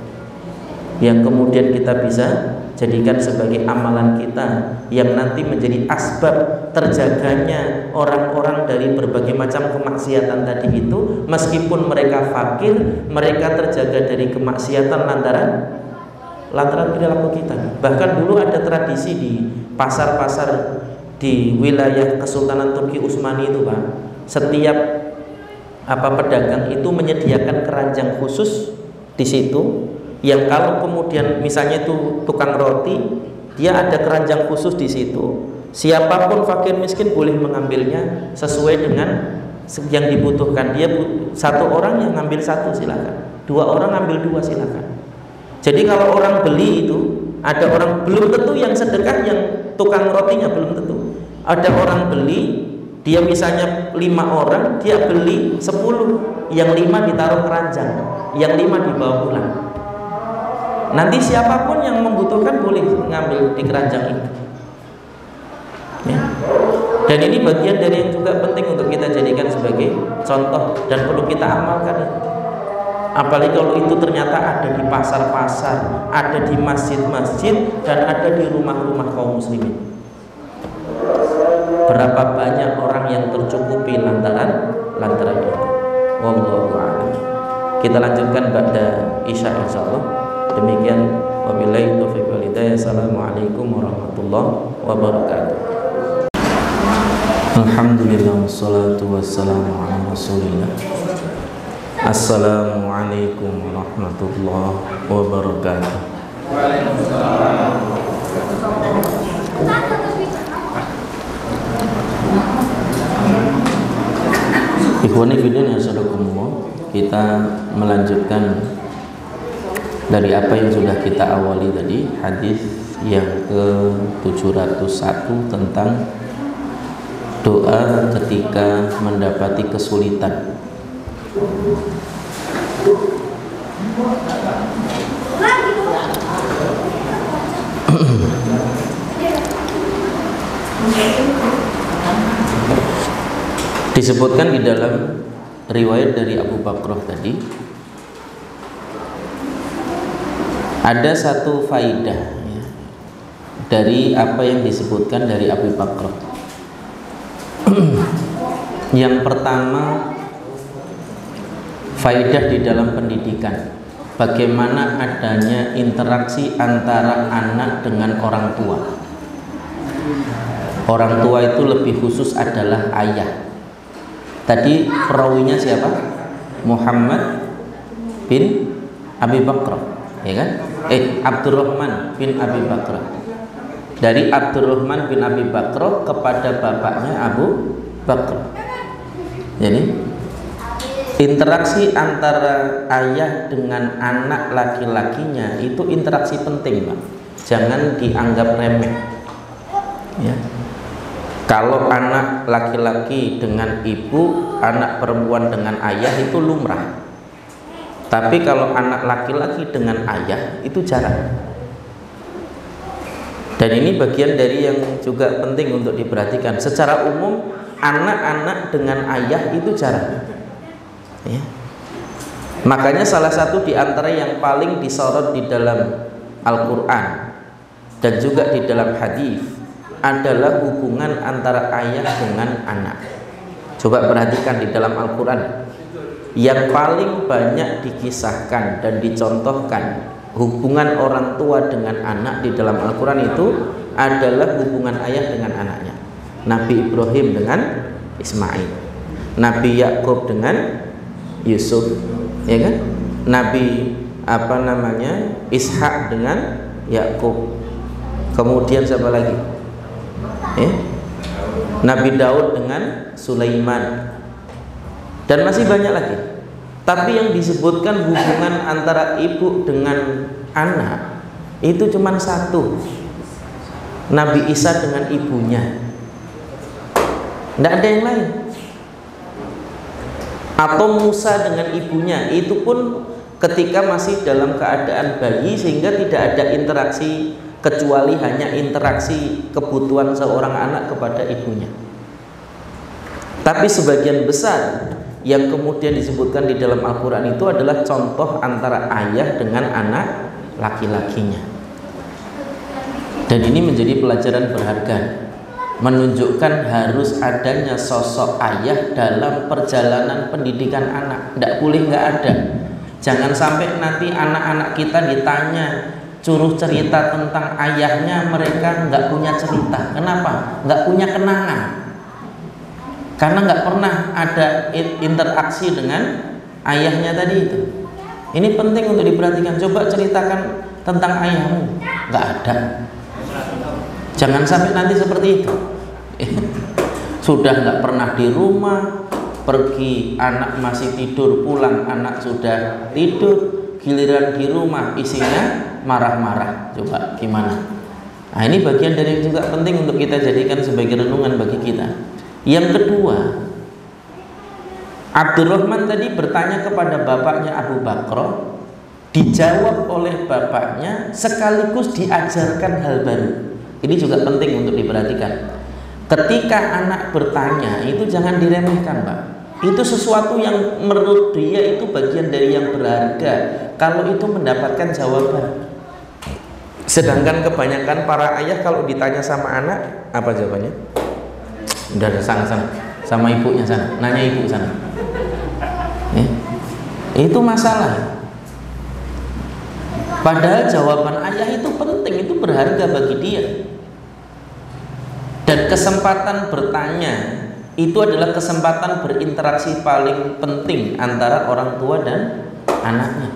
yang kemudian kita bisa jadikan sebagai amalan kita, yang nanti menjadi asbab terjaganya orang-orang dari berbagai macam kemaksiatan tadi itu. Meskipun mereka fakir, mereka terjaga dari kemaksiatan lantaran perilaku kita. Bahkan dulu ada tradisi di pasar-pasar di wilayah Kesultanan Turki Utsmani itu, Pak. Setiap pedagang itu menyediakan keranjang khusus di situ, yang kalau kemudian misalnya itu tukang roti, dia ada keranjang khusus di situ. Siapapun fakir miskin boleh mengambilnya sesuai dengan yang dibutuhkan. Dia 1 orang yang ngambil 1 silakan, 2 orang ngambil 2 silakan. Jadi kalau orang beli itu, ada orang, belum tentu yang sedekah yang tukang rotinya, belum tentu. Ada orang beli, dia misalnya 5 orang, dia beli 10, yang 5 ditaruh keranjang, yang 5 dibawa pulang. Nanti siapapun yang membutuhkan boleh ngambil di keranjang itu. Dan ini bagian dari yang juga penting untuk kita jadikan sebagai contoh dan perlu kita amalkan. Apalagi kalau itu ternyata ada di pasar-pasar, ada di masjid-masjid, dan ada di rumah-rumah kaum muslimin. Berapa banyak orang yang tercukupi lantaran itu. Wallahu a'lam. Kita lanjutkan ba'da Isya insyaallah. Demikian wabillahi taufiq wal hidayah. Assalamualaikum warahmatullahi wabarakatuh. Alhamdulillah wassalatu wassalamu ala Rasulillah. Assalamualaikum warahmatullahi wabarakatuh. Ikhwani fillah nasadakumullah, kita melanjutkan dari apa yang sudah kita awali tadi, hadis yang ke-701 tentang doa ketika mendapati kesulitan. Disebutkan di dalam riwayat dari Abu Bakrah tadi, ada satu faidah ya, dari apa yang disebutkan dari Abu Bakrah. Yang pertama, faidah di dalam pendidikan, bagaimana adanya interaksi antara anak dengan orang tua. Orang tua itu lebih khusus adalah ayah. Tadi perawinya siapa? Muhammad bin Abi Bakrah, ya kan? Abdurrahman bin Abi Bakrah. Dari Abdurrahman bin Abi Bakrah kepada bapaknya Abu Bakr. Jadi interaksi antara ayah dengan anak laki-lakinya itu interaksi penting, Pak. Jangan dianggap remeh. Ya. Kalau anak laki-laki dengan ibu, anak perempuan dengan ayah itu lumrah. Tapi kalau anak laki-laki dengan ayah itu jarang. Dan ini bagian dari yang juga penting untuk diperhatikan. Secara umum anak-anak dengan ayah itu jarang. Ya. Makanya salah satu di antara yang paling disorot di dalam Al-Quran dan juga di dalam hadis adalah hubungan antara ayah dengan anak. Coba perhatikan di dalam Al-Quran, yang paling banyak dikisahkan dan dicontohkan hubungan orang tua dengan anak di dalam Al-Quran itu adalah hubungan ayah dengan anaknya. Nabi Ibrahim dengan Ismail, Nabi Yakub dengan Yusuf, ya kan? Nabi Ishak dengan Yakub. Kemudian siapa lagi? Nabi Daud dengan Sulaiman, dan masih banyak lagi. Tapi yang disebutkan hubungan antara ibu dengan anak itu cuma satu, Nabi Isa dengan ibunya, tidak ada yang lain. Atau Musa dengan ibunya, itu pun ketika masih dalam keadaan bayi, sehingga tidak ada interaksi kecuali hanya interaksi kebutuhan seorang anak kepada ibunya. Tapi sebagian besar yang kemudian disebutkan di dalam Al-Quran itu adalah contoh antara ayah dengan anak laki-lakinya. Dan ini menjadi pelajaran berharga, menunjukkan harus adanya sosok ayah dalam perjalanan pendidikan anak. Tidak boleh nggak ada. Jangan sampai nanti anak-anak kita ditanya suruh cerita tentang ayahnya, mereka nggak punya cerita. Kenapa? Nggak punya kenangan. Karena nggak pernah ada interaksi dengan ayahnya tadi itu. Ini penting untuk diperhatikan. Coba ceritakan tentang ayahmu, nggak ada. Jangan sampai nanti seperti itu. Sudah nggak pernah di rumah, pergi anak masih tidur, pulang anak sudah tidur, giliran di rumah isinya marah-marah. Coba gimana? Nah, ini bagian dari yang juga penting untuk kita jadikan sebagai renungan bagi kita. Yang kedua, Abdurrahman tadi bertanya kepada bapaknya Abu Bakrah, dijawab oleh bapaknya sekaligus diajarkan hal baru. Ini juga penting untuk diperhatikan. Ketika anak bertanya itu jangan diremehkan, Pak. Itu sesuatu yang menurut dia itu bagian dari yang berharga kalau itu mendapatkan jawaban. Sedangkan kebanyakan para ayah kalau ditanya sama anak, apa jawabannya? Udah sana sama ibunya sana, nanya ibu sana. Itu masalah. Padahal jawaban ayah itu penting, itu berharga bagi dia. Dan kesempatan bertanya itu adalah kesempatan berinteraksi paling penting antara orang tua dan anaknya.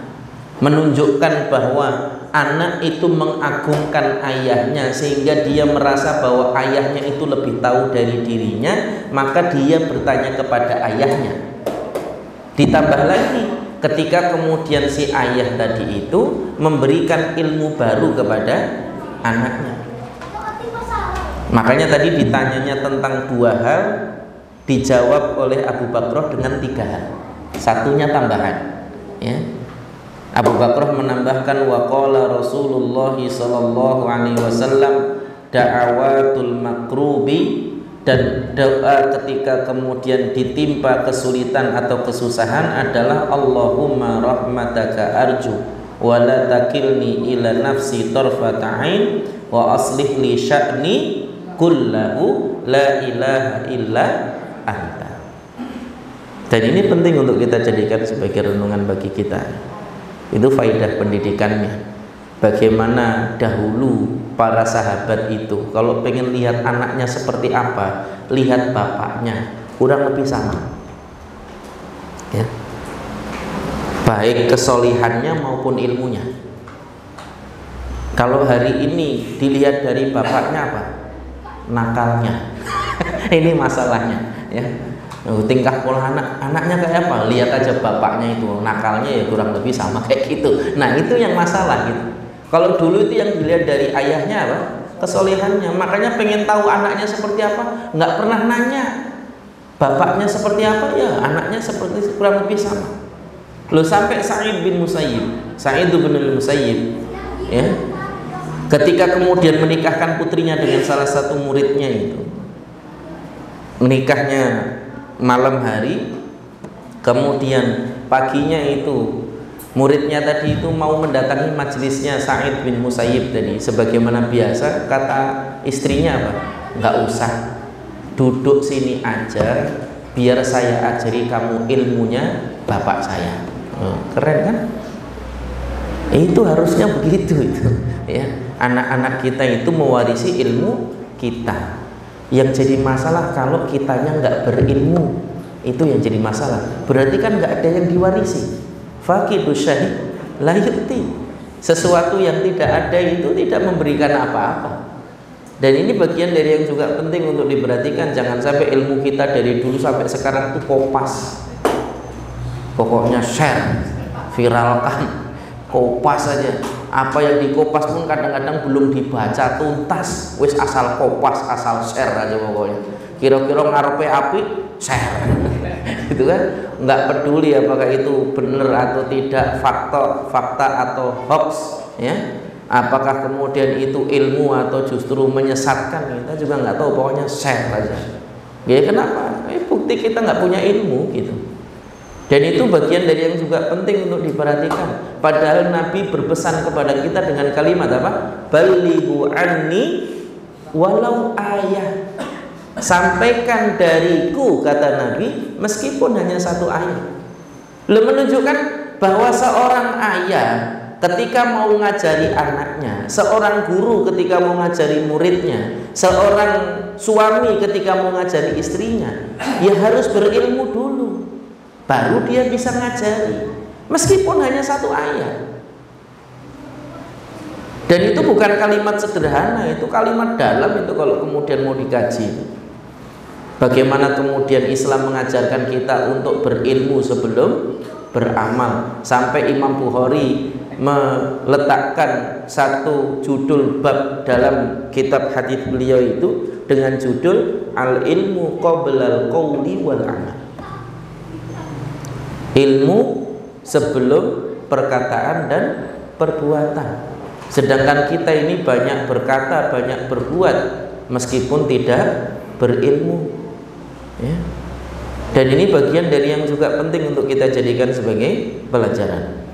Menunjukkan bahwa anak itu mengagungkan ayahnya sehingga dia merasa bahwa ayahnya itu lebih tahu dari dirinya, maka dia bertanya kepada ayahnya. Ditambah lagi ketika kemudian si ayah tadi itu memberikan ilmu baru kepada anaknya. Makanya tadi ditanyanya tentang 2 hal, dijawab oleh Abu Bakrah dengan 3 hal. Satunya tambahan, ya. Abu Bakrah menambahkan waqala Rasulullah sallallahu alaihi wasallam da'awatul makrubi, dan doa ketika kemudian ditimpa kesulitan atau kesusahan adalah Allahumma rahmataka arju wa la takilni ila nafsi tarfata ain wa aslih li sya'ni kullahu la ilaha illa anta. Dan ini penting untuk kita jadikan sebagai renungan bagi kita. Itu faedah pendidikannya. Bagaimana dahulu para sahabat itu kalau pengen lihat anaknya seperti apa, lihat bapaknya, kurang lebih sama, ya. Baik kesolihannya maupun ilmunya. Kalau hari ini dilihat dari bapaknya apa? Nakalnya. Ini masalahnya, ya. Tingkah pola anaknya kayak apa? Lihat aja bapaknya itu, nakalnya ya kurang lebih sama kayak gitu. Nah, itu yang masalah gitu. Kalau dulu itu yang dilihat dari ayahnya apa? Kesolehannya. Makanya pengen tahu anaknya seperti apa, nggak pernah nanya bapaknya seperti apa, ya anaknya seperti kurang lebih sama. Loh, sampai Sa'id bin Musayyib, ya, ketika kemudian menikahkan putrinya dengan salah satu muridnya itu, menikahnya malam hari, kemudian paginya itu muridnya tadi itu mau mendatangi majelisnya Sa'id bin Musayyib tadi. Sebagaimana biasa, kata istrinya apa? Nggak usah, duduk sini aja, biar saya ajari kamu ilmunya bapak saya. Keren kan? Itu harusnya begitu itu, ya. Anak-anak kita itu mewarisi ilmu kita. Yang jadi masalah kalau kitanya nggak berilmu, itu yang jadi masalah. Berarti kan nggak ada yang diwarisi. Faqidu syahid la yu'ti. Sesuatu yang tidak ada itu tidak memberikan apa-apa. Dan ini bagian dari yang juga penting untuk diperhatikan. Jangan sampai ilmu kita dari dulu sampai sekarang itu kopas. Pokoknya share, viralkan, kopas saja. Apa yang dikopas pun kadang-kadang belum dibaca tuntas. Wis asal kopas, asal share aja pokoknya. Kira-kira ngarepe api, share. Gitu kan? Nggak peduli apakah itu benar atau tidak, fakta atau hoax, ya. Apakah kemudian itu ilmu atau justru menyesatkan, kita juga nggak tahu, pokoknya share aja. Ya kenapa? Bukti kita nggak punya ilmu gitu. Dan itu bagian dari yang juga penting untuk diperhatikan. Padahal Nabi berpesan kepada kita dengan kalimat apa? Balighu anni walau ayah. Sampaikan dariku, kata Nabi, meskipun hanya 1 ayat. Menunjukkan bahwa seorang ayah ketika mau ngajari anaknya, seorang guru ketika mau ngajari muridnya, seorang suami ketika mau ngajari istrinya, ya harus berilmu dulu, baru dia bisa ngajari, meskipun hanya 1 ayat. Dan itu bukan kalimat sederhana, itu kalimat dalam itu kalau kemudian mau dikaji. Bagaimana kemudian Islam mengajarkan kita untuk berilmu sebelum beramal. Sampai Imam Bukhari meletakkan satu judul bab dalam kitab hadis beliau itu dengan judul Al-ilmu qoblal qawli wal amal. Ilmu sebelum perkataan dan perbuatan. Sedangkan kita ini banyak berkata, banyak berbuat, meskipun tidak berilmu, ya. Dan ini bagian dari yang juga penting untuk kita jadikan sebagai pelajaran.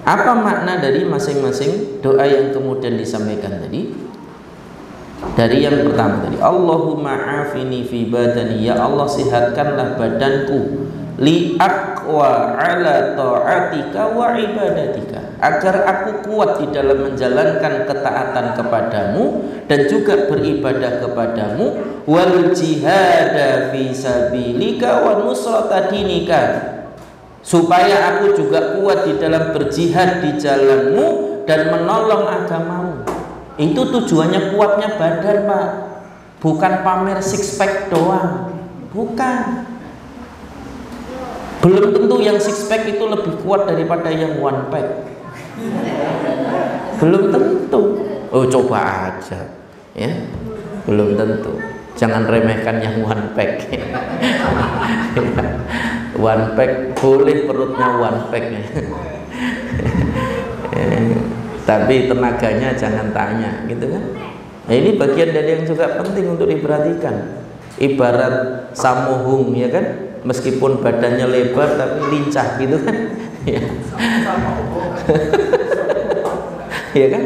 Apa makna dari masing-masing doa yang kemudian disampaikan tadi? Dari yang pertama tadi, Allahumma afini fi badani, ya Allah sehatkanlah badanku, li aqwa ala ta'atika wa ibadatika, agar aku kuat di dalam menjalankan ketaatan kepadamu dan juga beribadah kepadamu, wal jihada fi sabilika wa nusrata dinika, supaya aku juga kuat di dalam berjihad di jalanmu dan menolong agamamu. Itu tujuannya kuatnya badan, Pak, bukan pamer six pack doang, bukan. Belum tentu yang six pack itu lebih kuat daripada yang one pack, belum tentu. Oh, coba aja, ya, belum tentu. Jangan remehkan yang one pack. One pack boleh, perutnya one pack, tapi tenaganya jangan tanya, gitu kan? Nah, ini bagian dari yang juga penting untuk diperhatikan. Ibarat samuhung, ya kan? Meskipun badannya lebar tapi lincah, gitu kan? Ya, ya kan?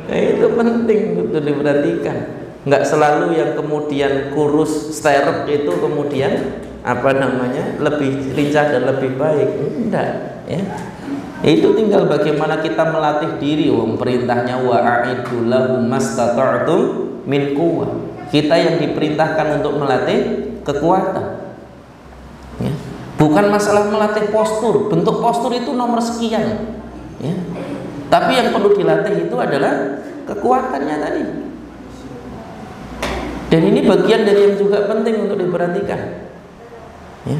Nah, itu penting untuk diperhatikan. Nggak selalu yang kemudian kurus sterek itu kemudian lebih lincah dan lebih baik. Enggak, ya. Itu tinggal bagaimana kita melatih diri. Perintahnya wa'iddu lahum mastata'tum min quwwah. Kita yang diperintahkan untuk melatih kekuatan, ya. Bukan masalah melatih postur. Bentuk postur itu nomor sekian, ya. Tapi yang perlu dilatih itu adalah kekuatannya tadi. Dan ini bagian dari yang juga penting untuk diperhatikan, ya.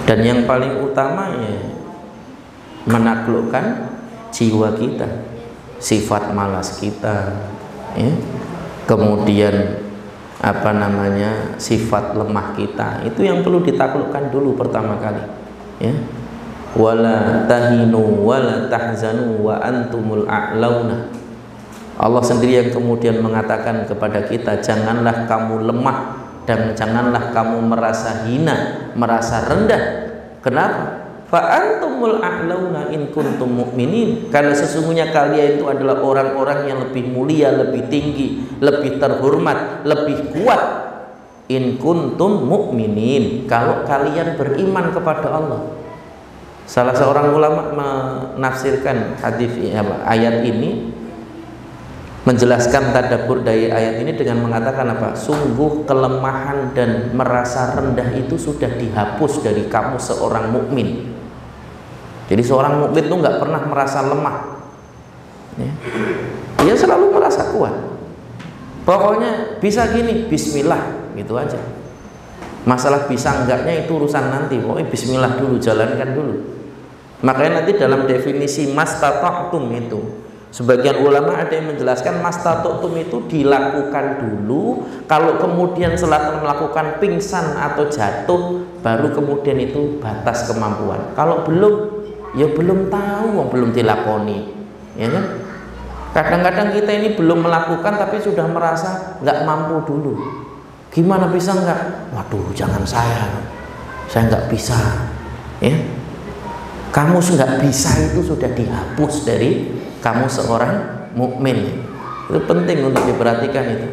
Dan yang paling utama, ya, menaklukkan jiwa kita, sifat malas kita, ya. Kemudian sifat lemah kita, itu yang perlu ditaklukkan dulu pertama kali, ya. Wala tahinu wala tahzanu wa antumul a'launa. Allah sendiri yang kemudian mengatakan kepada kita, janganlah kamu lemah dan janganlah kamu merasa hina, merasa rendah. Kenapa? Fa antumul a'launa in kuntum mu'minin. Karena sesungguhnya kalian itu adalah orang-orang yang lebih mulia, lebih tinggi, lebih terhormat, lebih kuat. In kuntum mu'minin, kalau kalian beriman kepada Allah. Salah seorang ulama menafsirkan hadis ayat ini, menjelaskan tadabbur dari ayat ini dengan mengatakan apa? Sungguh kelemahan dan merasa rendah itu sudah dihapus dari kamu seorang mukmin. Jadi seorang mukmin itu nggak pernah merasa lemah, ya. Dia selalu merasa kuat. Pokoknya bisa gini, bismillah, gitu aja. Masalah bisa enggaknya itu urusan nanti. Pokoknya bismillah dulu, jalankan dulu. Makanya nanti dalam definisi mastata'tum itu, sebagian ulama ada yang menjelaskan mastata'tum itu dilakukan dulu. Kalau kemudian setelah melakukan pingsan atau jatuh, baru kemudian itu batas kemampuan. Kalau belum, ya belum tahu, belum dilakoni, ya kan? Kadang-kadang kita ini belum melakukan tapi sudah merasa nggak mampu dulu. Gimana bisa nggak? Waduh, jangan saya nggak bisa, ya. Kamu nggak bisa itu sudah dihapus dari kamu seorang mukmin. Itu penting untuk diperhatikan itu.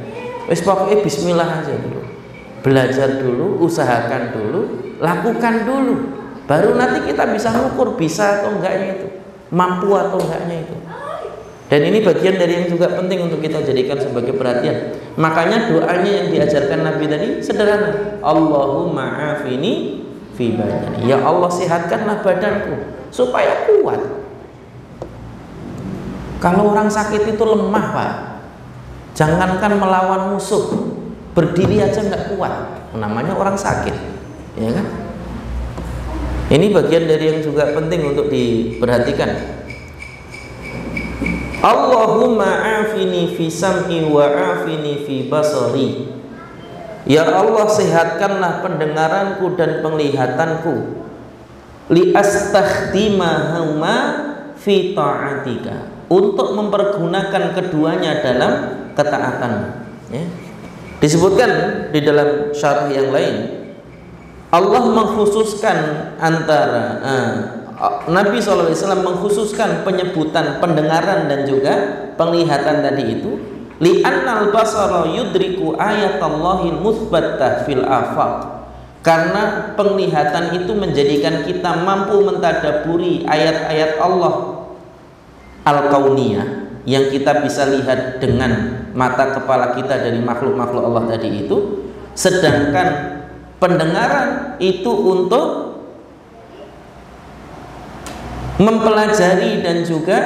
Wis pokoknya bismillah aja dulu. Belajar dulu, usahakan dulu, lakukan dulu. Baru nanti kita bisa mengukur bisa atau enggaknya itu, mampu atau enggaknya itu. Dan ini bagian dari yang juga penting untuk kita jadikan sebagai perhatian. Makanya doanya yang diajarkan Nabi tadi sederhana. Allahumma afini fi badani. Ya Allah sehatkanlah badanku supaya kuat. Kalau orang sakit itu lemah, Pak. Jangankan melawan musuh, berdiri aja nggak kuat. Namanya orang sakit, ya kan? Ini bagian dari yang juga penting untuk diperhatikan. Allahumma afini fi sam'i wa afini fi basari. Ya Allah sehatkanlah pendengaranku dan penglihatanku. Li astakhdimahuma fi ta'atika, untuk mempergunakan keduanya dalam ketaatan, ya. Disebutkan di dalam syarah yang lain, Allah mengkhususkan antara Nabi SAW mengkhususkan penyebutan pendengaran dan juga penglihatan tadi itu, li'annal basara yudriku ayatallahil muthbattah fil afaq, karena penglihatan itu menjadikan kita mampu mentadaburi ayat-ayat Allah al-kauniyah yang kita bisa lihat dengan mata kepala kita dari makhluk-makhluk Allah tadi itu, sedangkan pendengaran itu untuk mempelajari dan juga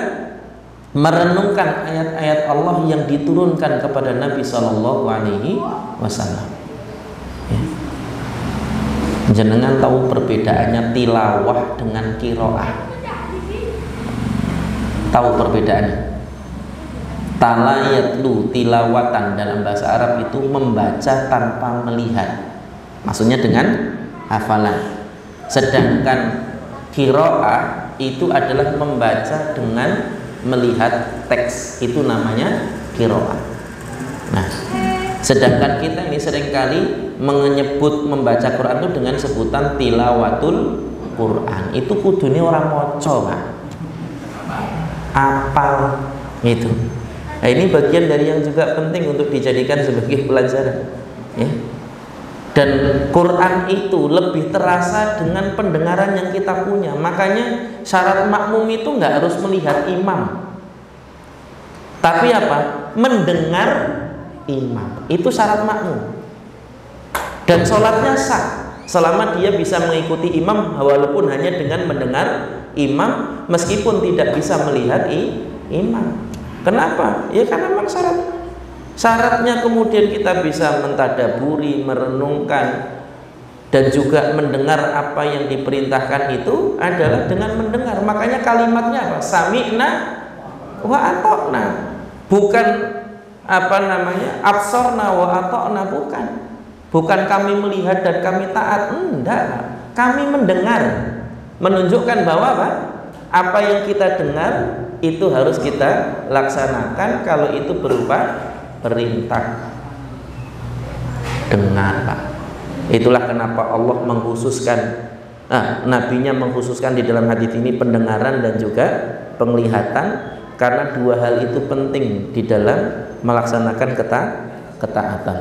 merenungkan ayat-ayat Allah yang diturunkan kepada Nabi Shallallahu Alaihi Wasallam. Jenengan tahu perbedaannya tilawah dengan qiraah? Tahu perbedaannya? Talayatlu tilawatan dalam bahasa Arab itu membaca tanpa melihat, maksudnya dengan hafalan. Sedangkan qiraah itu adalah membaca dengan melihat teks, itu namanya qiraah. Nah, sedangkan kita ini seringkali menyebut membaca Quran itu dengan sebutan tilawatul Quran. Itu kudune orang moco, Pak. Apal gitu. Nah, ini bagian dari yang juga penting untuk dijadikan sebagai pelajaran, ya. Dan Quran itu lebih terasa dengan pendengaran yang kita punya. Makanya syarat makmum itu nggak harus melihat imam, tapi apa? Mendengar imam. Itu syarat makmum. Dan sholatnya sah selama dia bisa mengikuti imam, walaupun hanya dengan mendengar imam, meskipun tidak bisa melihat imam. Kenapa? Ya karena memang syaratnya kemudian kita bisa mentadaburi, merenungkan, dan juga mendengar apa yang diperintahkan itu adalah dengan mendengar. Makanya kalimatnya apa? Sami'na wa ata'na. Bukan absorna wa ata'na, bukan kami melihat dan kami taat, enggak. Kami mendengar, menunjukkan bahwa apa yang kita dengar itu harus kita laksanakan kalau itu berupa perintah. Dengar, Pak. Itulah kenapa Allah mengkhususkan, nabinya mengkhususkan di dalam hadis ini pendengaran dan juga penglihatan, karena dua hal itu penting di dalam melaksanakan ketaatan.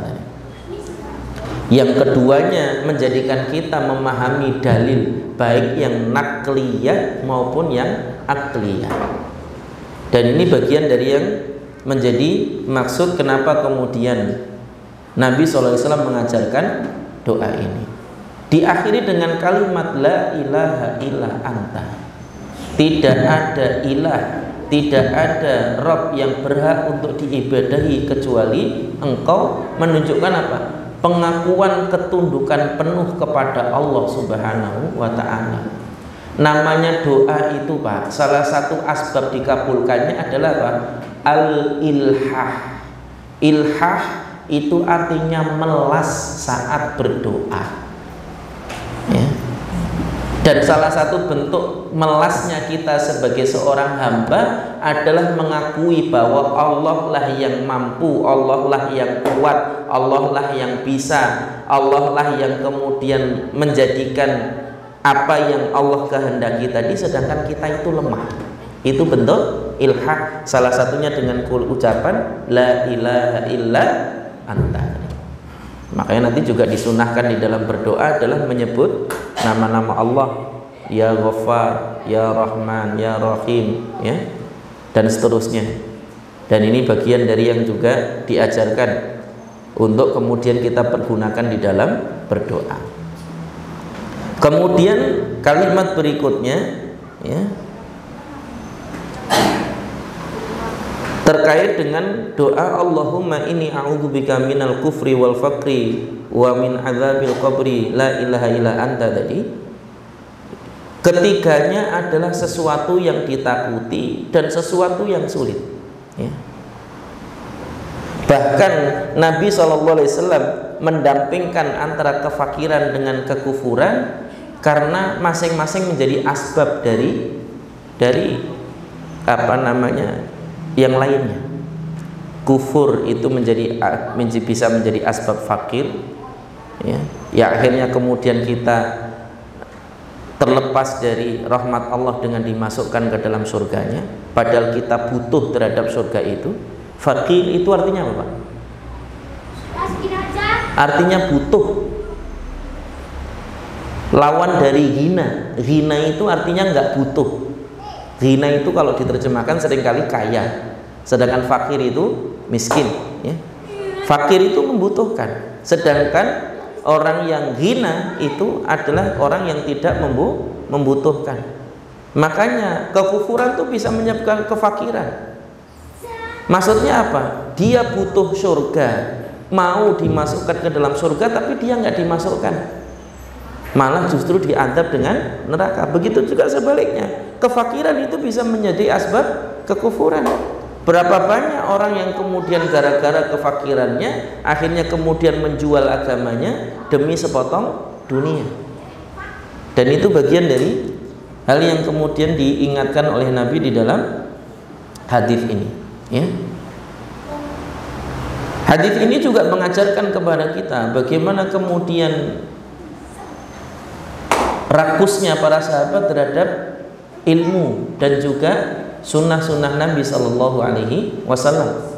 Yang keduanya menjadikan kita memahami dalil, baik yang nakliyah maupun yang akliyah. Dan ini bagian dari yang menjadi maksud kenapa kemudian Nabi SAW mengajarkan doa ini. Diakhiri dengan kalimat la ilaha illa anta. Tidak ada ilah, tidak ada Rabb yang berhak untuk diibadahi kecuali Engkau, menunjukkan apa? Pengakuan ketundukan penuh kepada Allah Subhanahu wa ta'ala. Namanya doa itu, Pak, salah satu asbab dikabulkannya adalah apa? Al-ilhah. Ilhah itu artinya melas saat berdoa, ya. Dan salah satu bentuk melasnya kita sebagai seorang hamba adalah mengakui bahwa Allah lah yang mampu, Allah lah yang kuat, Allah lah yang bisa, Allah lah yang kemudian menjadikan apa yang Allah kehendaki tadi, sedangkan kita itu lemah. Itu bentuk ilhah, salah satunya dengan ucapan la ilaha illa anta. Makanya nanti juga disunahkan di dalam berdoa adalah menyebut nama-nama Allah, ya Ghaffar, ya Rahman, ya Rahim, ya, dan seterusnya. Dan ini bagian dari yang juga diajarkan untuk kemudian kita pergunakan di dalam berdoa. Kemudian kalimat berikutnya, ya, terkait dengan doa Allahumma inni a'udzubika minal kufri wal faqri wa min adzabil qabri la ilaha illa anta tadi. Ketiganya adalah sesuatu yang ditakuti dan sesuatu yang sulit, ya. Bahkan Nabi SAW mendampingkan antara kefakiran dengan kekufuran, karena masing-masing menjadi asbab dari yang lainnya. kufur itu bisa menjadi asbab fakir, ya akhirnya kemudian kita terlepas dari rahmat Allah dengan dimasukkan ke dalam surganya, padahal kita butuh terhadap surga itu. Fakir itu artinya apa, Pak? Artinya butuh. Lawan dari ghina. Ghina itu artinya nggak butuh. Ghina itu kalau diterjemahkan seringkali kaya, sedangkan fakir itu miskin, ya. Fakir itu membutuhkan, sedangkan orang yang ghina itu adalah orang yang tidak membutuhkan. Makanya kekufuran itu bisa menyebabkan kefakiran. Maksudnya apa? Dia butuh surga, mau dimasukkan ke dalam surga, tapi dia nggak dimasukkan, malah justru diadab dengan neraka. Begitu juga sebaliknya, kefakiran itu bisa menjadi asbab kekufuran. Berapa banyak orang yang kemudian gara-gara kefakirannya akhirnya kemudian menjual agamanya demi sepotong dunia. Dan itu bagian dari hal yang kemudian diingatkan oleh Nabi di dalam hadis ini, ya. Hadis ini juga mengajarkan kepada kita bagaimana kemudian rakusnya para sahabat terhadap ilmu dan juga sunnah-sunnah Nabi Sallallahu Alaihi Wasallam.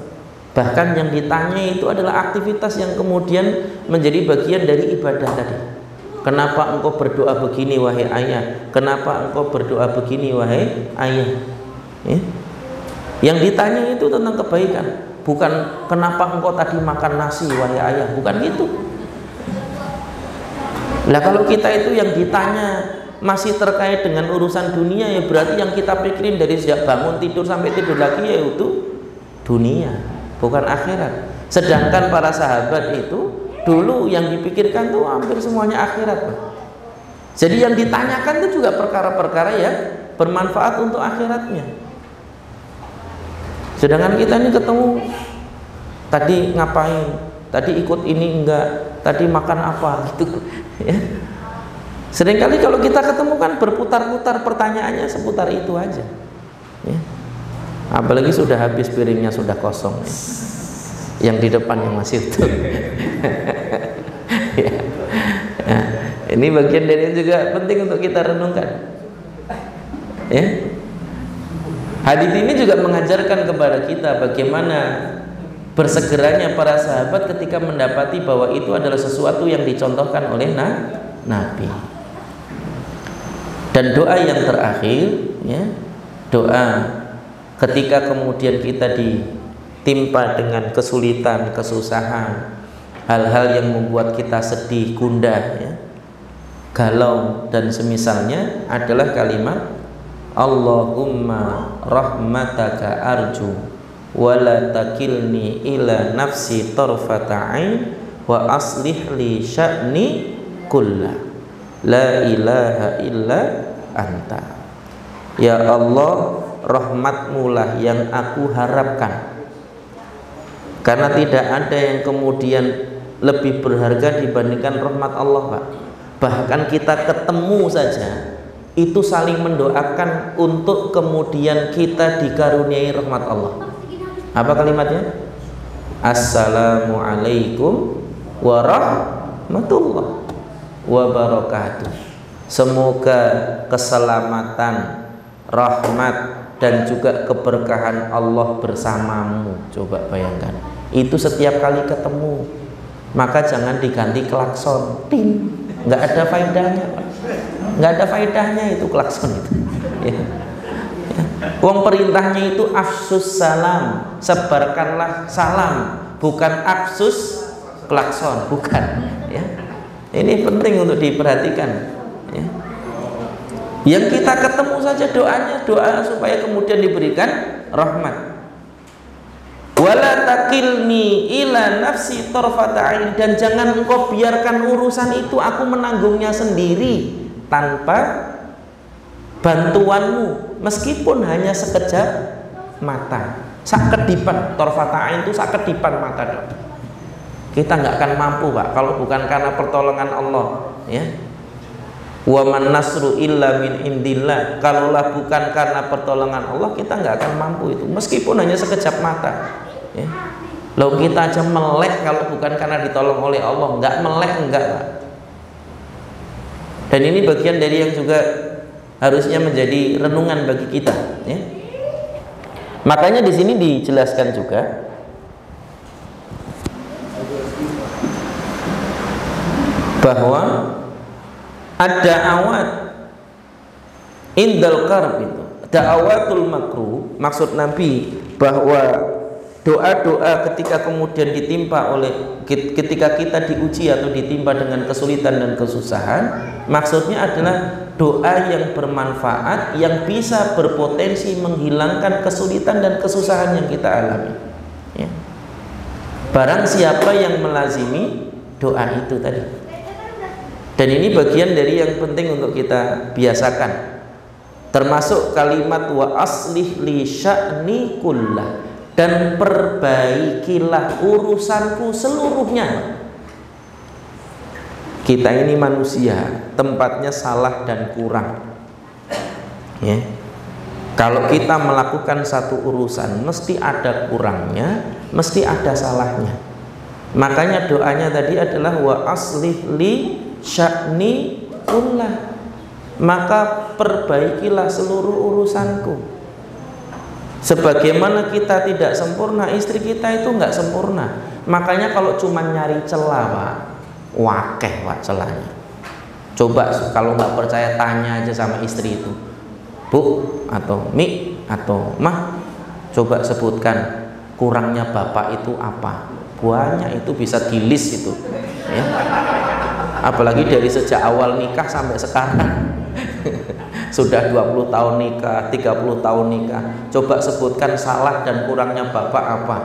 Bahkan yang ditanya itu adalah aktivitas yang kemudian menjadi bagian dari ibadah tadi. Kenapa engkau berdoa begini wahai ayah? Kenapa engkau berdoa begini wahai ayah? Ya. Yang ditanya itu tentang kebaikan, bukan kenapa engkau tadi makan nasi wahai ayah, bukan gitu. Lah kalau kita itu yang ditanya masih terkait dengan urusan dunia, ya berarti yang kita pikirin dari sejak bangun tidur sampai tidur lagi yaitu dunia, bukan akhirat. Sedangkan para sahabat itu dulu yang dipikirkan tuh hampir semuanya akhirat. Jadi yang ditanyakan itu juga perkara-perkara yang bermanfaat untuk akhiratnya. Sedangkan kita ini ketemu tadi ngapain, tadi ikut ini enggak, tadi makan apa gitu, ya. Seringkali kalau kita ketemu kan berputar-putar pertanyaannya seputar itu aja, ya. Apalagi sudah habis piringnya sudah kosong, ya. Yang di depan yang masih utuh. Ya. Nah, ini bagian dari yang juga penting untuk kita renungkan, ya. Hadis ini juga mengajarkan kepada kita bagaimana bersegeranya para sahabat ketika mendapati bahwa itu adalah sesuatu yang dicontohkan oleh Nabi. Dan doa yang terakhir, ya, doa ketika kemudian kita ditimpa dengan kesulitan, kesusahan, hal-hal yang membuat kita sedih, gundah, ya, galau dan semisalnya adalah kalimat Allahumma rahmataka arju wala takilni ila nafsi tarfata ain wa aslih li sya'ni kulla la ilaha illa anta. Ya Allah, rahmatmulah yang aku harapkan, karena tidak ada yang kemudian lebih berharga dibandingkan rahmat Allah, Pak. Bahkan kita ketemu saja itu saling mendoakan untuk kemudian kita dikaruniai rahmat Allah. Apa kalimatnya? Assalamualaikum warahmatullahi wabarakatuh. Semoga keselamatan, rahmat dan juga keberkahan Allah bersamamu. Coba bayangkan, itu setiap kali ketemu, maka jangan diganti klakson, ting, nggak ada faedahnya, Pak. Nggak ada faedahnya itu klakson itu, ya. Wong perintahnya itu afsus salam, sebarkanlah salam, bukan afsus klakson, bukan, ya. Ini penting untuk diperhatikan, ya. Yang kita ketemu saja doanya, doa supaya kemudian diberikan rahmat. Wala takilni ila nafsi tarfata ain, dan jangan engkau biarkan urusan itu aku menanggungnya sendiri tanpa bantuanmu, meskipun hanya sekejap mata, sakedipan. Tarfata ain itu sakedipan mata, Dok. Kita nggak akan mampu, Pak, kalau bukan karena pertolongan Allah, ya. Wa man nasru illa min indillah. Kalaulah bukan karena pertolongan Allah, kita nggak akan mampu itu, meskipun hanya sekejap mata. Ya. Loh kita aja melek kalau bukan karena ditolong oleh Allah, nggak melek enggak Pak. Dan ini bagian dari yang juga harusnya menjadi renungan bagi kita. Ya. Makanya di sini dijelaskan juga bahwa ada awat indal karb itu, da'awatul makruh, maksud Nabi bahwa doa-doa ketika kemudian ditimpa oleh ketika kita diuji atau ditimpa dengan kesulitan dan kesusahan, maksudnya adalah doa yang bermanfaat yang bisa berpotensi menghilangkan kesulitan dan kesusahan yang kita alami. Ya. Barang siapa yang melazimi doa itu tadi. Dan ini bagian dari yang penting untuk kita biasakan. Termasuk kalimat wa aslih li sya'ni kullah, dan perbaikilah urusanku seluruhnya. Kita ini manusia, tempatnya salah dan kurang. Ya. Kalau kita melakukan satu urusan, mesti ada kurangnya, mesti ada salahnya. Makanya doanya tadi adalah wa aslih li sya'ni kullah, maka perbaikilah seluruh urusanku. Sebagaimana kita tidak sempurna, istri kita itu nggak sempurna. Makanya kalau cuma nyari celah Pak, wakeh Pak celahnya. Coba kalau nggak percaya tanya aja sama istri itu, Bu atau Mi atau Mah, coba sebutkan kurangnya bapak itu apa. Banyak, itu bisa dilis itu ya. Apalagi dari sejak awal nikah sampai sekarang. Sudah 20 tahun nikah, 30 tahun nikah. Coba sebutkan salah dan kurangnya bapak apa.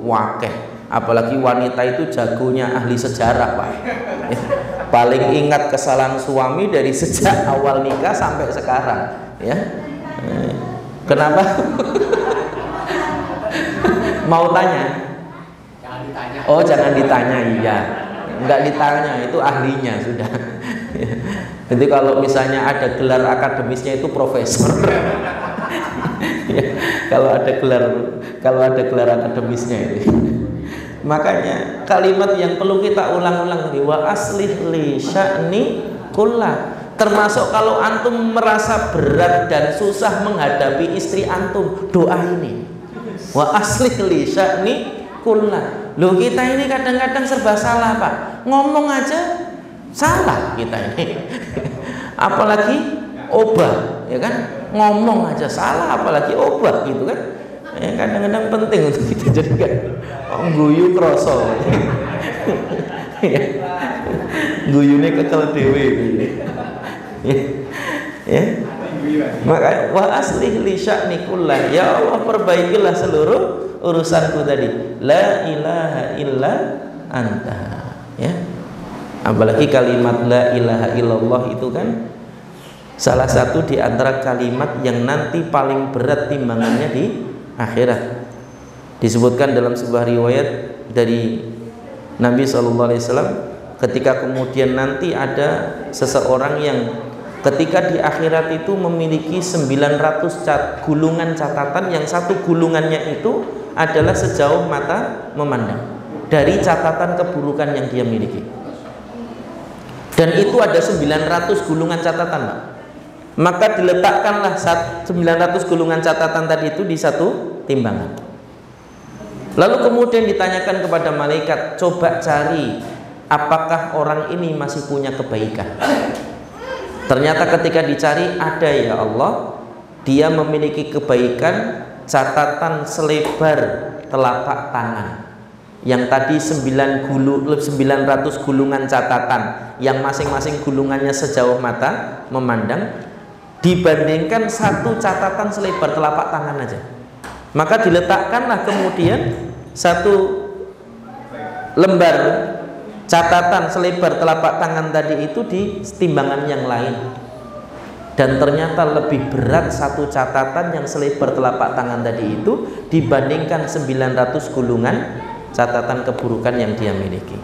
Wakeh. Apalagi wanita itu jagonya ahli sejarah Pak. Paling ingat kesalahan suami dari sejak awal nikah sampai sekarang. Ya. Kenapa? Mau tanya? Jangan ditanya. Oh jangan ditanya, iya. Enggak ditanya, itu ahlinya sudah. Jadi kalau misalnya ada gelar akademisnya itu profesor. Ya, kalau ada gelar akademisnya itu. Makanya kalimat yang perlu kita ulang-ulang tadi, wa aslih li sya'ni kullah. Termasuk kalau antum merasa berat dan susah menghadapi istri antum, doa ini. Wa aslih li sya'ni kullah. Loh kita ini kadang-kadang serba salah Pak. Ngomong aja salah kita ini. Apalagi obah, ya kan? Ngomong aja salah, apalagi obah gitu kan? Ya, kadang-kadang penting untuk kita jadikan guyu kroso. Ya. Guyune kekel dhewe. Ya. Maka wa aslih li sya'ni kullah, ya Allah perbaikilah seluruh urusanku tadi. La ilaha illa anta. Ya. Apalagi kalimat la ilaha illallah itu kan salah satu di antara kalimat yang nanti paling berat timbangannya di akhirat. Disebutkan dalam sebuah riwayat dari Nabi SAW, ketika kemudian nanti ada seseorang yang ketika di akhirat itu memiliki 900 gulungan catatan, yang satu gulungannya itu adalah sejauh mata memandang dari catatan keburukan yang dia miliki. Dan itu ada 900 gulungan catatan Pak. Maka diletakkanlah 900 gulungan catatan tadi itu di satu timbangan. Lalu kemudian ditanyakan kepada malaikat, coba cari apakah orang ini masih punya kebaikan. Ternyata ketika dicari, ada ya Allah, dia memiliki kebaikan catatan selebar telapak tangan. Yang tadi 900 gulungan catatan, yang masing-masing gulungannya sejauh mata memandang, dibandingkan satu catatan selebar telapak tangan aja. Maka diletakkanlah kemudian satu lembar catatan selebar telapak tangan tadi itu di timbangan yang lain. Dan ternyata lebih berat satu catatan yang selebar telapak tangan tadi itu dibandingkan 900 gulungan catatan keburukan yang dia miliki.